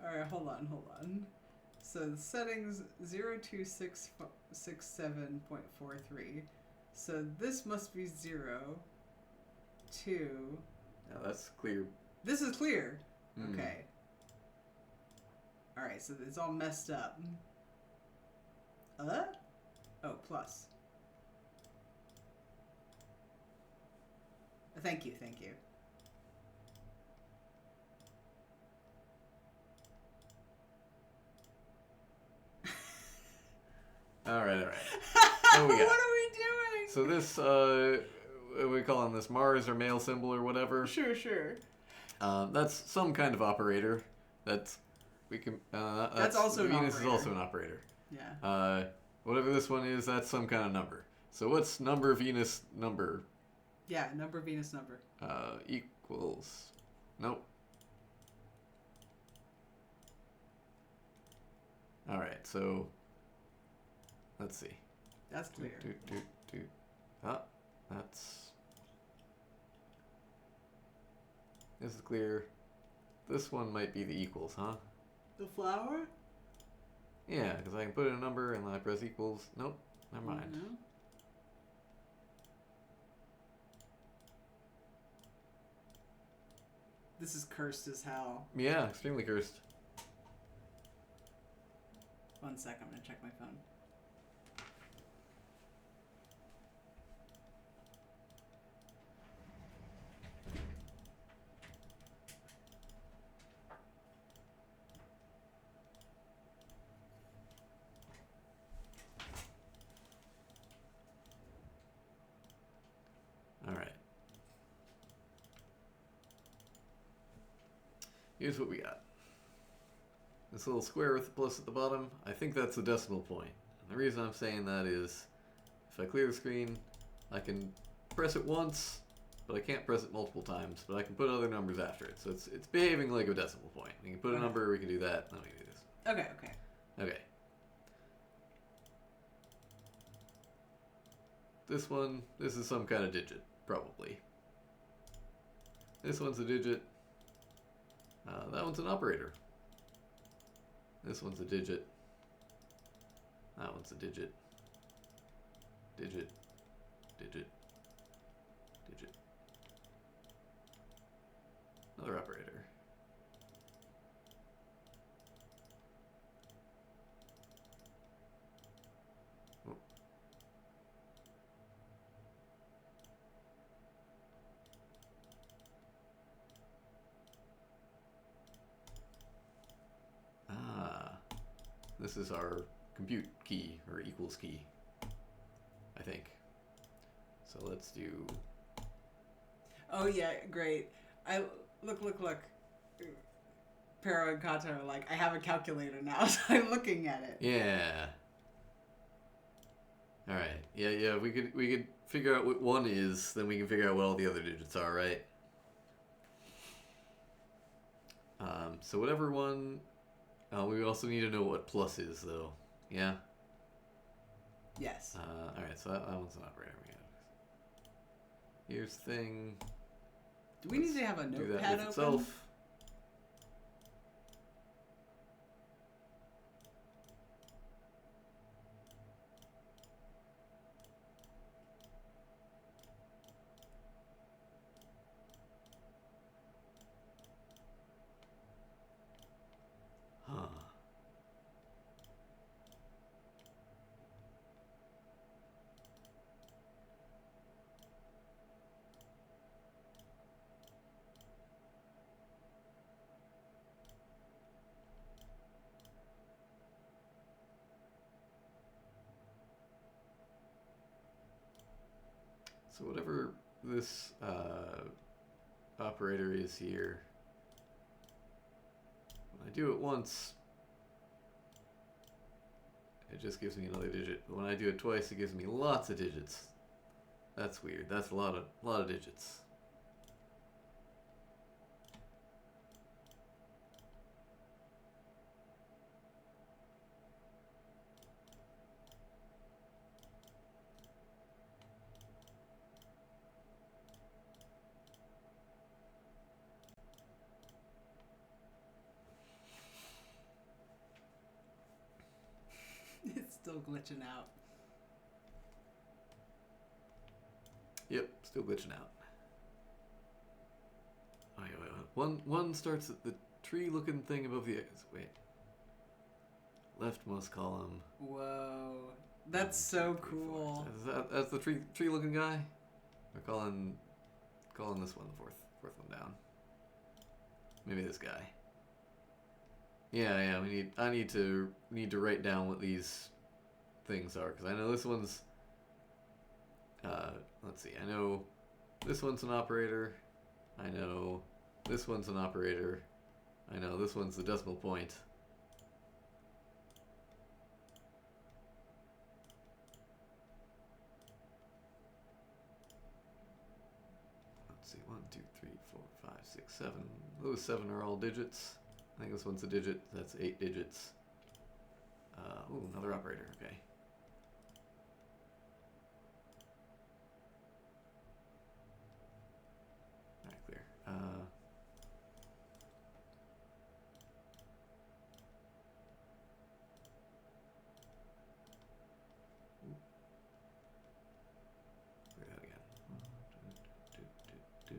Alright, hold on. So the settings 02667.43. So this must be 0, 2. Now that's clear. This is clear. Hmm. Okay. Alright, so it's all messed up. Oh, plus. Thank you. Alright. What we got? are we doing? So this, what are we calling this? Mars or male symbol or whatever? Sure. That's some kind of operator. That's, we can, That's also an Venus operator. is also an operator. Yeah. Whatever this one is, that's some kind of number. So what's number Venus number? Yeah, number Venus number. Equals, nope. Alright, so, let's see. That's clear. This is clear. This one might be the equals, huh? The flower? Yeah, because I can put in a number and then I press equals. Nope, never mind. No. This is cursed as hell. Yeah, extremely cursed. 1 sec, I'm gonna check my phone. Alright. Here's what we got. This little square with the plus at the bottom, I think that's the decimal point. And the reason I'm saying that is, if I clear the screen, I can press it once, but I can't press it multiple times, but I can put other numbers after it. So it's behaving like a decimal point. We can put a number, we can do that, then we can do this. Okay. Okay. This one, this is some kind of digit, probably. This one's a digit. That one's an operator. This one's a digit. That one's a digit. Digit. Another operator. Oh. This is our compute key, or equals key, I think. So let's do... Oh yeah, great. Look. Pero and Kata are like, I have a calculator now, so I'm looking at it. Yeah. Alright. Yeah, we could figure out what 1 is, then we can figure out what all the other digits are, right? So whatever one... we also need to know what plus is, though. Yeah? Yes. Alright, so that one's an operator. Here's thing. Do we need to have a do that notepad with open? itself. Huh. So whatever this operator is here, when I do it once, it just gives me another digit. But when I do it twice, it gives me lots of digits. That's weird. That's a lot of digits. It's still glitching out. Yep, still glitching out. Oh, wait. One starts at the tree-looking thing above the X. Wait. Leftmost column. Whoa. That's so cool. That's the tree-looking guy? We're calling this one the fourth one down. Maybe this guy. Yeah. I need to write down what these things are, because I know this one's. Let's see. I know this one's an operator. I know this one's an operator. I know this one's the decimal point. Let's see. 1, 2, 3, 4, 5, 6, 7. Those 7 are all digits. I think this one's a digit. That's 8 digits. Ooh, another operator. Okay. Alright, clear. Clear that again. 3,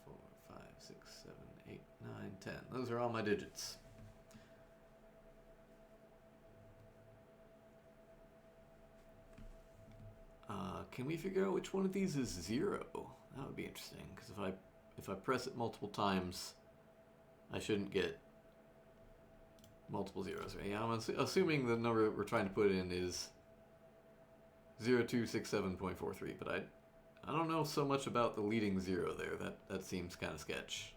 4, 5, 6, 7, 8, 9, 10. Those are all my digits. Can we figure out which one of these is 0? That would be interesting, because if I press it multiple times, I shouldn't get multiple zeros. Right? Yeah, I'm assuming the number that we're trying to put in is 0267.43, but I don't know so much about the leading 0 there. That seems kind of sketch.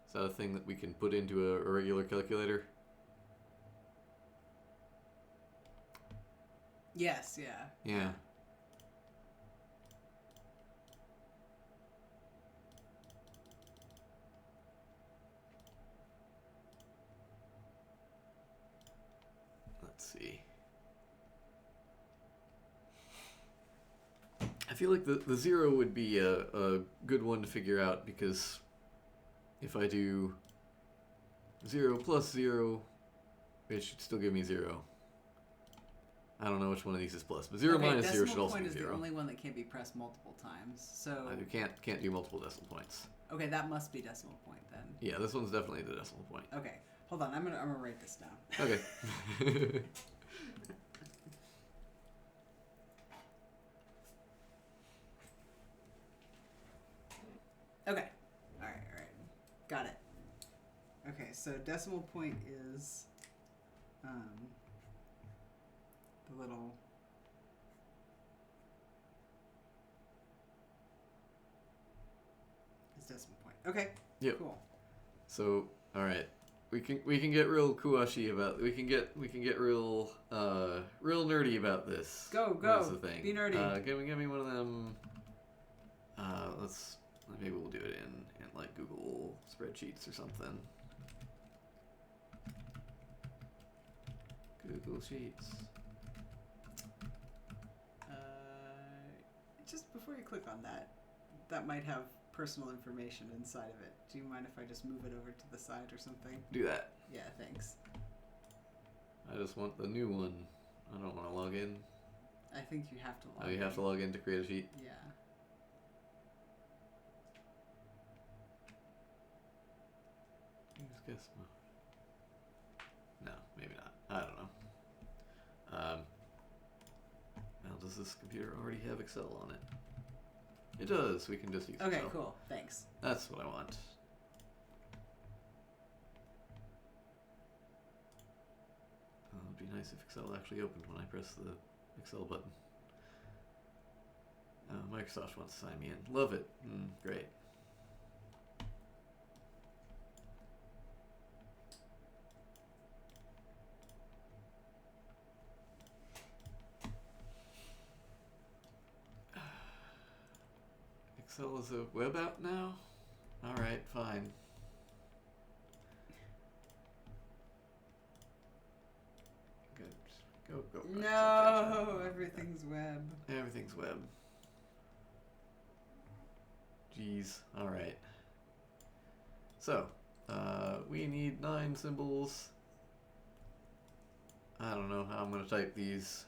Is that a thing that we can put into a regular calculator? Yes, yeah. Yeah. Let's see. I feel like the 0 would be a good one to figure out, because if I do 0 plus 0, it should still give me 0. I don't know which one of these is plus, but 0 minus 0 should also be 0. Decimal point is the only one that can't be pressed multiple times. So You can't do multiple decimal points. okay, that must be decimal point then. Yeah, this one's definitely the decimal point. Okay, hold on. I'm gonna write this down. Okay. Okay. All right. Got it. Okay, so decimal point is the little is decimal point. Okay. Yep. Cool. So, all right, we can get real kuashi about. We can get real nerdy about this. Go. That's the thing. Be nerdy. Give me one of them. Maybe we'll do it in like Google spreadsheets or something. Google Sheets. before you click on that, that might have personal information inside of it. Do you mind if I just move it over to the side or something? Do that. Yeah, thanks. I just want the new one. I don't want to log in. I think you have to log in. Oh, you have to log in to create a sheet? Yeah. Use guest mode. No, maybe not. I don't know. Now, does this computer already have Excel on it? It does. We can just use Okay, Excel. cool. Thanks. That's what I want. Oh, it'd be nice if Excel actually opened when I press the Excel button. Microsoft wants to sign me in. Love it. Great. Excel is a web app now? Alright, fine. Good. Go. No, everything's web. Everything's web. Jeez. Alright. So, we need 9 symbols. I don't know how I'm going to type these.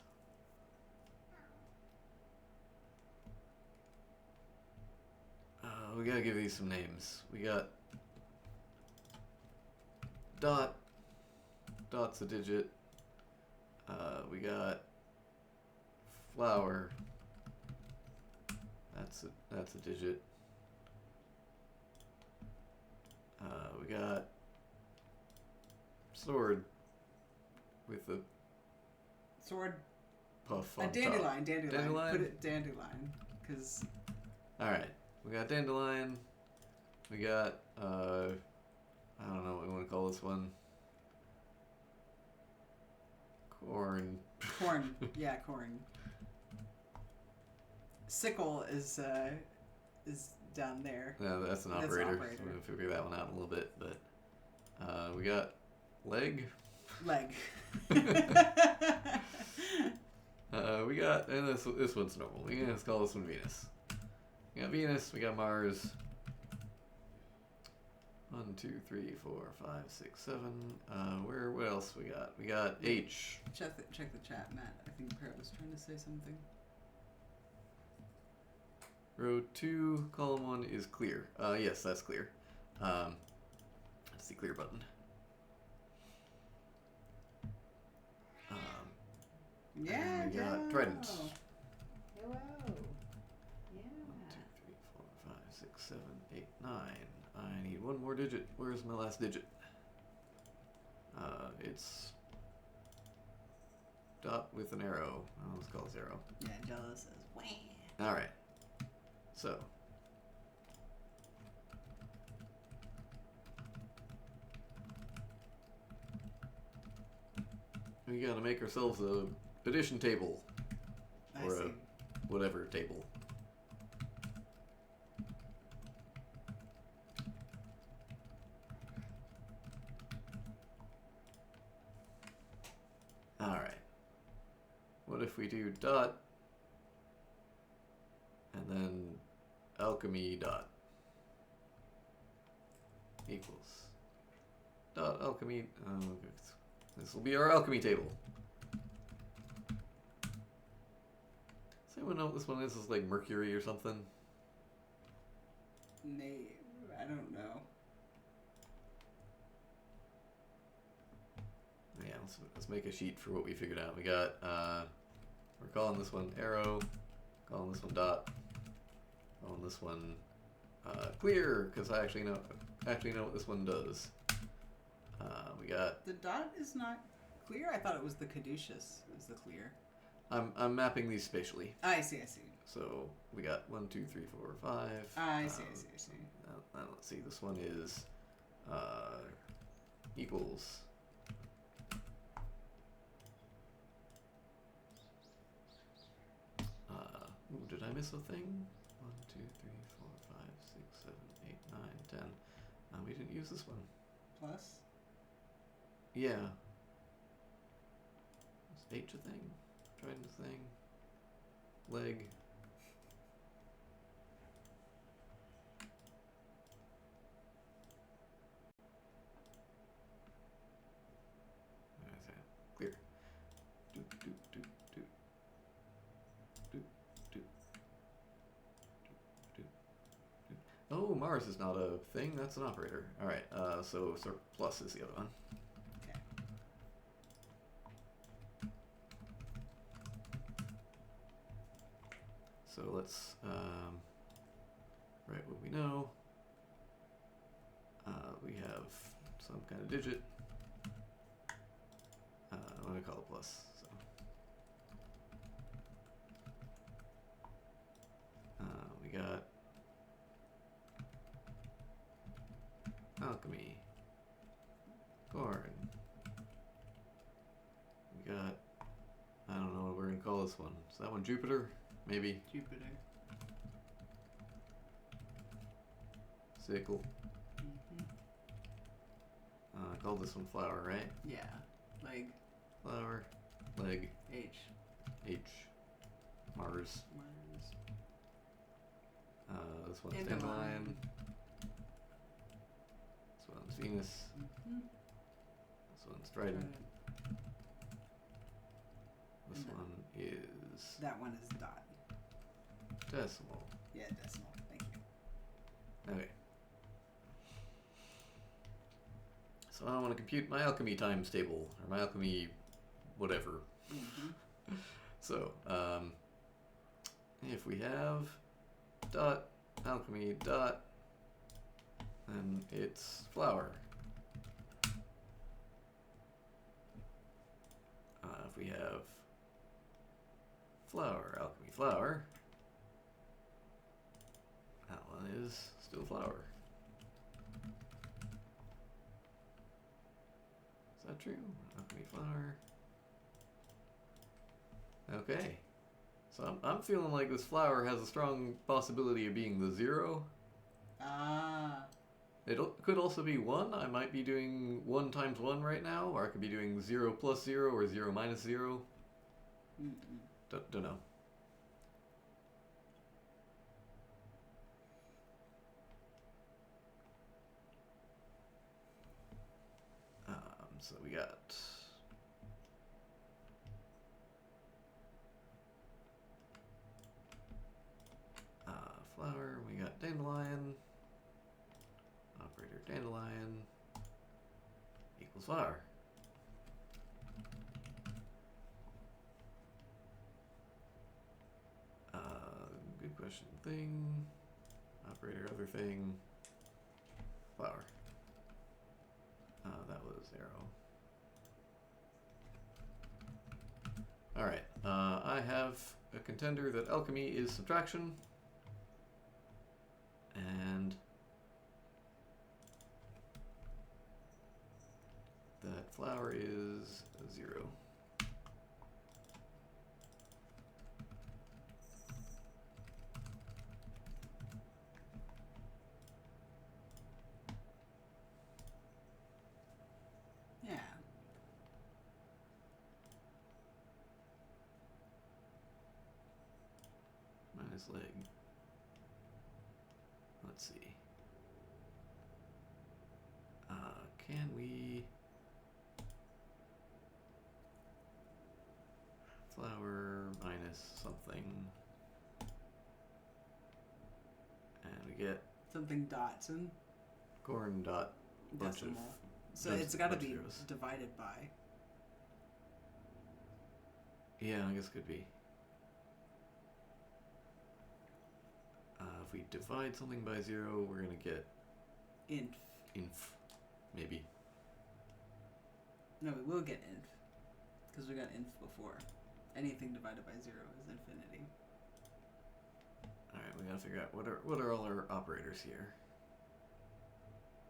We gotta give these some names. We got dot. Dot's a digit. We got flower. That's a digit. We got sword with a Sword. puff A on dandelion. top. Dandelion. Put it dandelion. Because. Alright. We got dandelion. We got, I don't know what we want to call this one. Corn. Corn. Yeah, corn. Sickle is down there. Yeah, that's an That's an operator. operator. So we're going to figure that one out in a little bit. But we got leg. Leg. We got, and this one's normal. Let's call this one Venus. We got Venus, we got Mars. 1, 2, 3, 4, 5, 6, 7. What else we got? We got H. Check the chat, Matt. I think Parrot was trying to say something. Row 2, column 1 is clear. Yes, that's clear. That's the clear button. Yeah, and we got Joe. Trident. Hello. 1, 2, 3, 4, 5, 6, 7, 8, 9. I need one more digit. Where's my last digit? It's dot with an arrow. Oh, let's call this arrow. Yeah, Jello says, wah. Alright. So. We gotta make ourselves a addition table. I Or see. a whatever table. Alright. What if we do dot and then alchemy dot equals dot alchemy. This will be our alchemy table. Does anyone know what this one is? It's like mercury or something? I don't know. Yeah, let's make a sheet for what we figured out. We got, we're calling this one arrow, calling this one dot, calling this one clear, because I actually know what this one does. We got. The dot is not clear? I thought it was the caduceus is the clear. I'm mapping these spatially. I see. So we got 1, 2, 3, 4, 5. I see. Now let's see. This one is equals. Did I miss a thing? 1, 2, 3, 4, 5, 6, 7, 8, 9, 10. We didn't use this one. Plus? Yeah. Is H a thing? Trident a thing? Leg. Mars is not a thing. That's an operator. All right. So surplus is the other one. Okay. So let's write what we know. We have some kind of digit. I'm going to call it plus. So. We got alchemy, corn. We got, I don't know what we're going to call this one. Is that one Jupiter? Maybe. Jupiter. Sickle. Mm-hmm. I called this one flower, right? Yeah. Leg. Flower, leg, H. H, Mars. Mars. This one's Dandelion. dandelion. This one's Venus. Mm-hmm. This one's trident. This And then- one is That one is dot. decimal. Yeah, decimal. Thank you. Okay. So I want to compute my alchemy times table, or my alchemy whatever. Mm-hmm. So, if we have dot alchemy dot, then it's flower. If we have flower, alchemy flower, that one is still flower. Is that true? Alchemy flower. Okay. So I'm feeling like this flower has a strong possibility of being the 0. Ah. It could also be 1. I might be doing 1 times 1 right now, or I could be doing 0 plus 0 or 0 minus 0. Mm-mm. Don't know. So we got flower, we got dandelion, operator dandelion equals flower. Good question. Thing, operator other thing, flower. That was 0. Alright, I have a contender that alchemy is subtraction, and that flower is 0. Yeah. Minus leg. Let's see. Can we... Flower minus something. And we get Something Dotson. corn dot bunch Decimal. of... So bunch- it's got to bunch of be zeros. divided by. Yeah, I guess could be. If we divide something by 0, we're gonna get Inf. inf, maybe. No, we will get inf. Because we got inf before. Anything divided by 0 is infinity. All right, we gotta figure out what are all our operators here.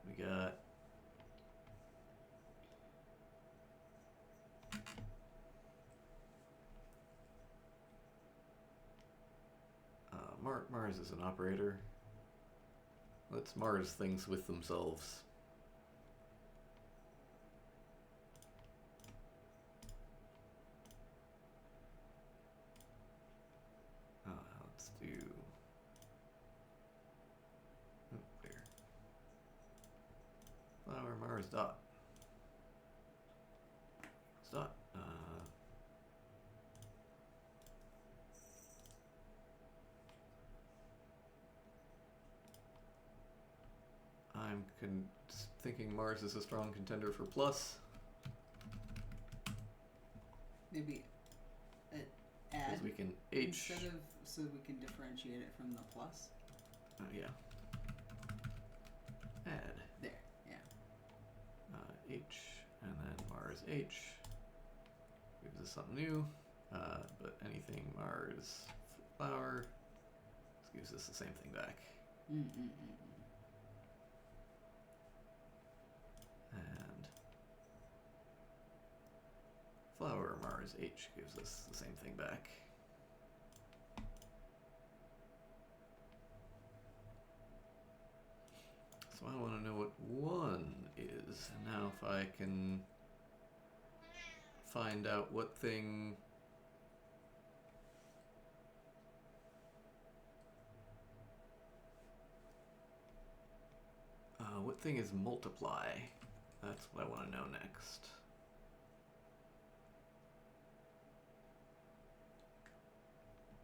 We got Mars is an operator. Let's Mars things with themselves. Let's do there. Flower Mars dot. Dot. I'm thinking Mars is a strong contender for plus. Maybe add Because we can H. instead of, so we can differentiate it from the plus. Oh, yeah. Add. There, yeah. H, and then Mars H. Gives us something new. But anything Mars flower gives us the same thing back. And flower Mars H gives us the same thing back. So I want to know what 1 is. And now if I can find out what thing... what thing is multiply? That's what I want to know next.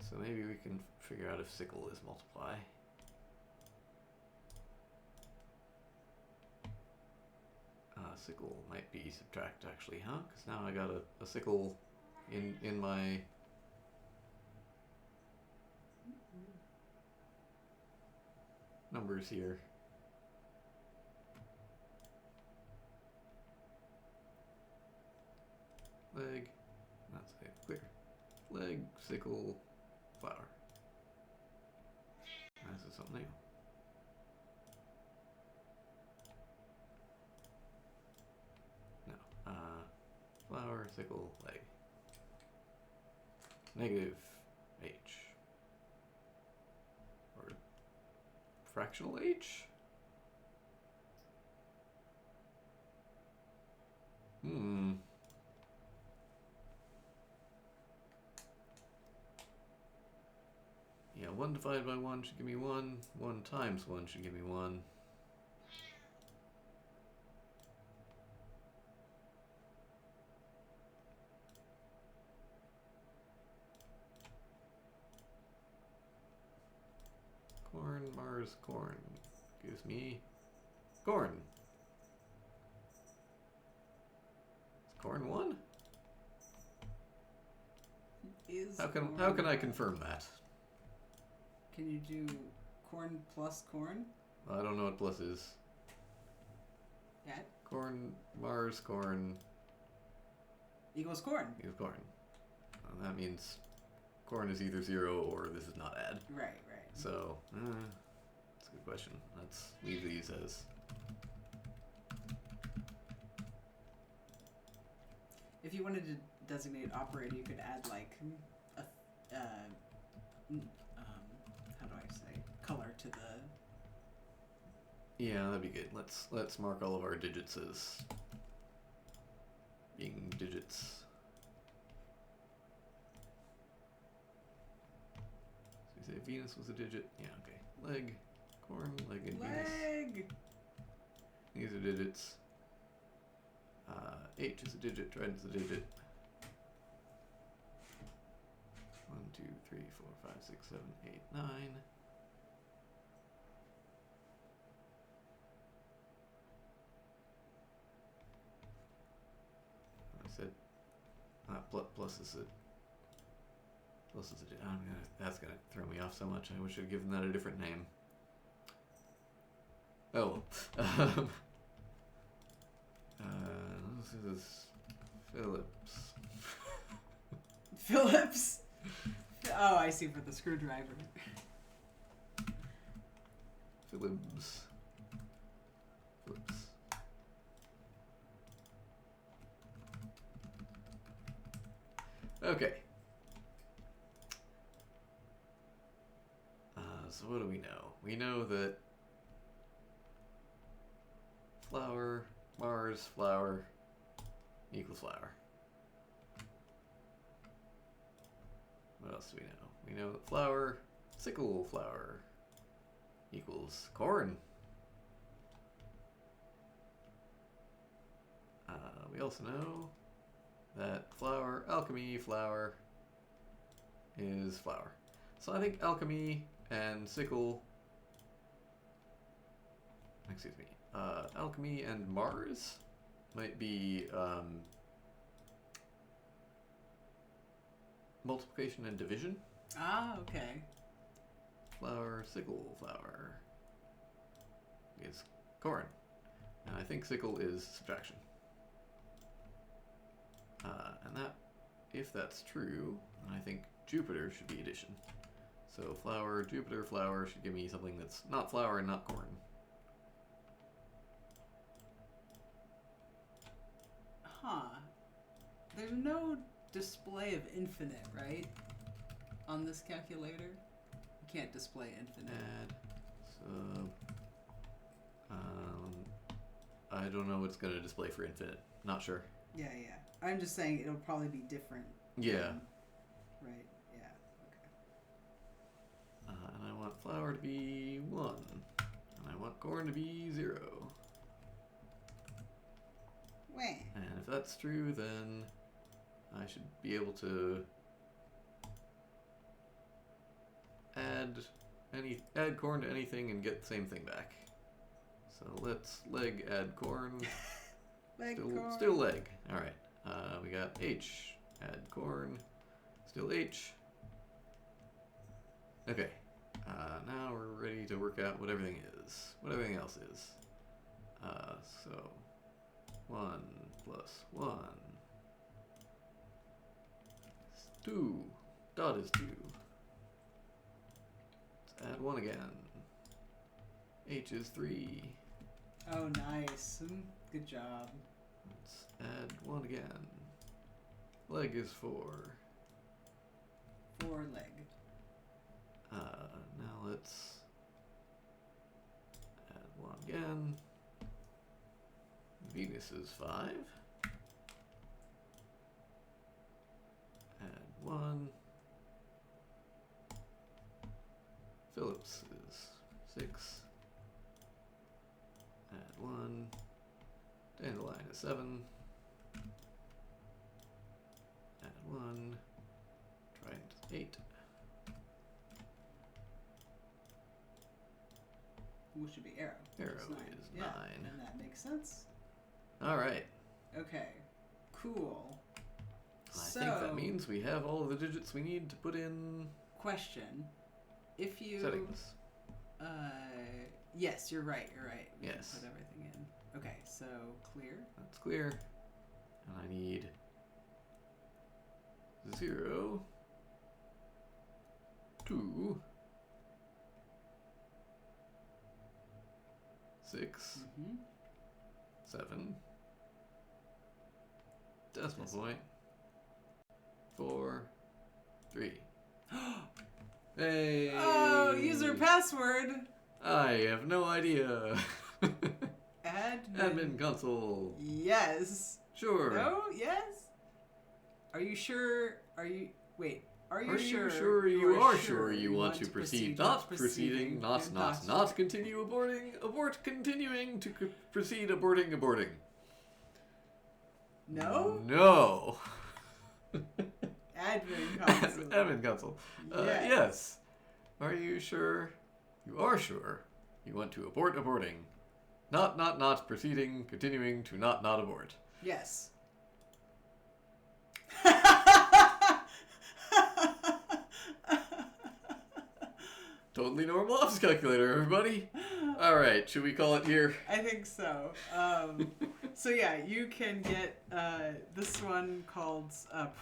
So maybe we can figure out if sickle is multiply. Sickle might be subtract actually, huh? Because now I got a sickle in my... numbers here. Leg, that's it, clear. Leg, sickle, flower. This is something new. No, flower, sickle, leg. Negative H. Or fractional H? Yeah, 1 divided by 1 should give me 1. 1 times 1 should give me 1. Corn, Mars, corn. Gives me corn. Is corn 1? How can I confirm that? Can you do corn plus corn? I don't know what plus is. Add? Corn, Mars, corn. Equals corn. Equals corn. That means corn is either 0 or this is not add. Right, right. So, that's a good question. Let's leave these as... If you wanted to designate operator, you could add like a, how do I say, color to the... Yeah, that'd be good. Let's mark all of our digits as being digits. So you say Venus was a digit? Yeah, okay. Leg, corn, leg, and Venus. Leg! These are digits. H is a digit, trident's a digit. 1, 2, 3, 4, 5, 6, 7, 8, 9. I said plus is a digit. That's gonna throw me off so much. I wish I'd given that a different name. Oh, this is Phillips. Phillips? Oh, I see, for the screwdriver. Phillips. Okay. So what do we know? We know that flower, Mars, flower equals flower. What else do we know? We know that flower, sickle flower equals corn. We also know that flower, alchemy, flower is flower. So I think alchemy and sickle, excuse me, alchemy and Mars might be multiplication and division. Ah, okay. Flour, sickle, flour is corn. And I think sickle is subtraction. And that, if that's true, I think Jupiter should be addition. So flour, Jupiter, flour should give me something that's not flour and not corn. Huh. There's no display of infinite, right? On this calculator? You can't display infinite. Add, sub. I don't know what's going to display for infinite. Not sure. Yeah. I'm just saying it'll probably be different. Yeah. Right, yeah, okay. And I want flour to be 1. And I want corn to be 0. Wah. And if that's true, then I should be able to add corn to anything and get the same thing back. So let's leg add corn. Still leg. All right. We got H. Add corn. Still H. Okay. Now we're ready to work out what everything is. What everything else is. So 1 plus 1 is 2. Dot is 2. Let's add 1 again. H is 3. Oh, nice. Good job. Let's add 1 again. Leg is 4. 4 leg. Now let's add 1 again. Venus is 5. Add 1. Phillips is 6. Add 1. Dandelion is 7. Add 1. Trident is 8. Which should be arrow. Arrow which is 9. 9. And that makes sense. Alright. Okay. Cool. I think that means we have all of the digits we need to put in Question. If you... settings. Yes, you're right. We can Yes. put everything in. Okay, so clear. That's clear. And I need 0, 2, 6, Mm-hmm. 7, decimal point, 4, 3. Hey! Oh, user password. I have no idea. Admin console. Yes. Sure. No? Yes? Are you sure? Are you sure you are sure you want to proceed? Not proceeding, not continue aborting, abort continuing to proceed aborting. No? No. Admin console. Admin console. Yes. Yes. Are you sure? You are sure you want to aborting. Not proceeding, continuing to not abort. Yes. Totally normal office calculator, everybody. All right, should we call it here? I think so. So yeah, you can get this one called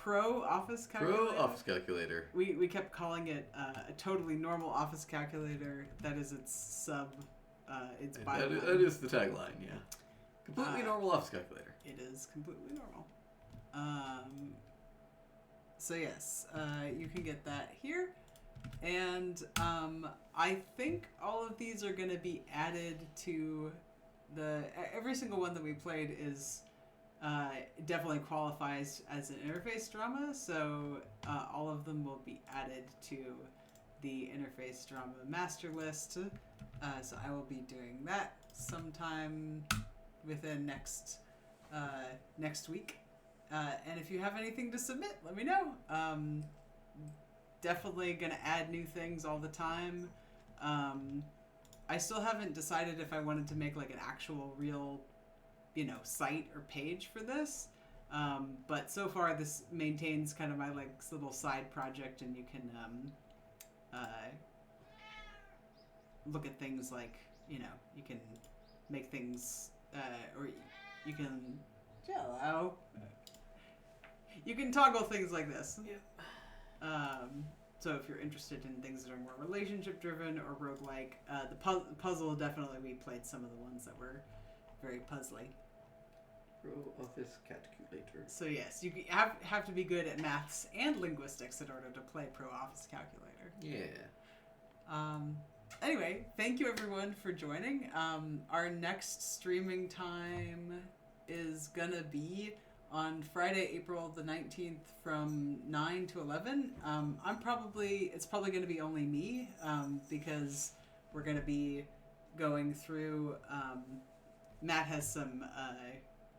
Pro Office Calculator. Pro office calculator. We kept calling it a totally normal office calculator. That is its sub. Its byline. That is the tagline, yeah. Completely normal office calculator. It is completely normal. So yes, you can get that here. And I think all of these are going to be added to every single one that we played is definitely qualifies as an interface drama, so all of them will be added to the interface drama master list. So I will be doing that sometime within next week. And if you have anything to submit, let me know. Definitely gonna add new things all the time. I I still haven't decided if I wanted to make like an actual real, site or page for this. But so far this maintains kind of my like little side project, and you can look at things like, you can make things, or you can, Jello. You can toggle things like this. Yeah. So if you're interested in things that are more relationship driven or roguelike, the puzzle definitely, we played some of the ones that were very puzzly. Pro Office Calculator. So yes, you have to be good at maths and linguistics in order to play Pro Office Calculator. Yeah. Anyway, thank you everyone for joining. Our next streaming time is gonna be on Friday, April the 19th from 9 to 11. It's probably gonna be only me, because we're gonna be going through, Matt has some,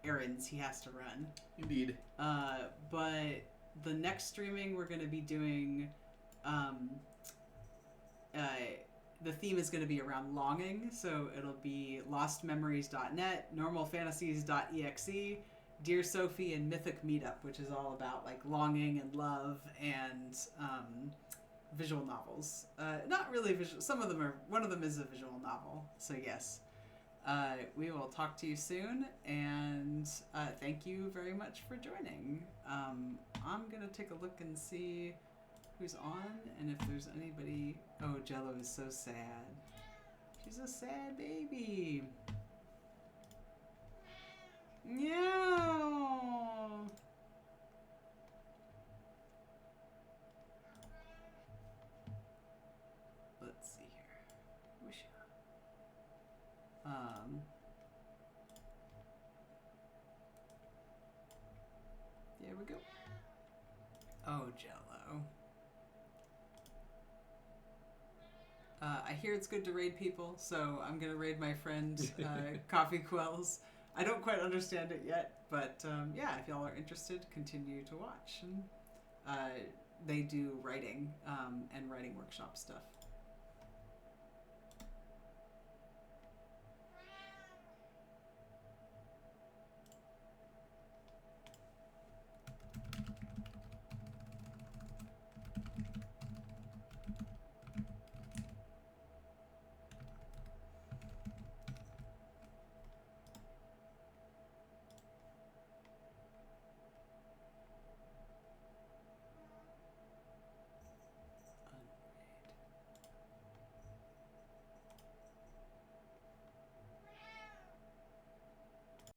errands he has to run. Indeed. But the next streaming we're going to be doing, the theme is going to be around longing, so it'll be lostmemories.net, normalfantasies.exe, Dear Sophie, and Mythic Meetup, which is all about like longing and love and visual novels. Not really visual. One of them is a visual novel. So yes. We will talk to you soon, and thank you very much for joining. I'm going to take a look and see who's on, and if there's anybody... Oh, Jello is so sad. She's a sad baby. Meow. Let's see here. Wish. There we go. Oh, Jello. I hear it's good to raid people, so I'm gonna raid my friend Coffee Quells. I don't quite understand it yet, but yeah, if y'all are interested, continue to watch. They do writing and writing workshop stuff.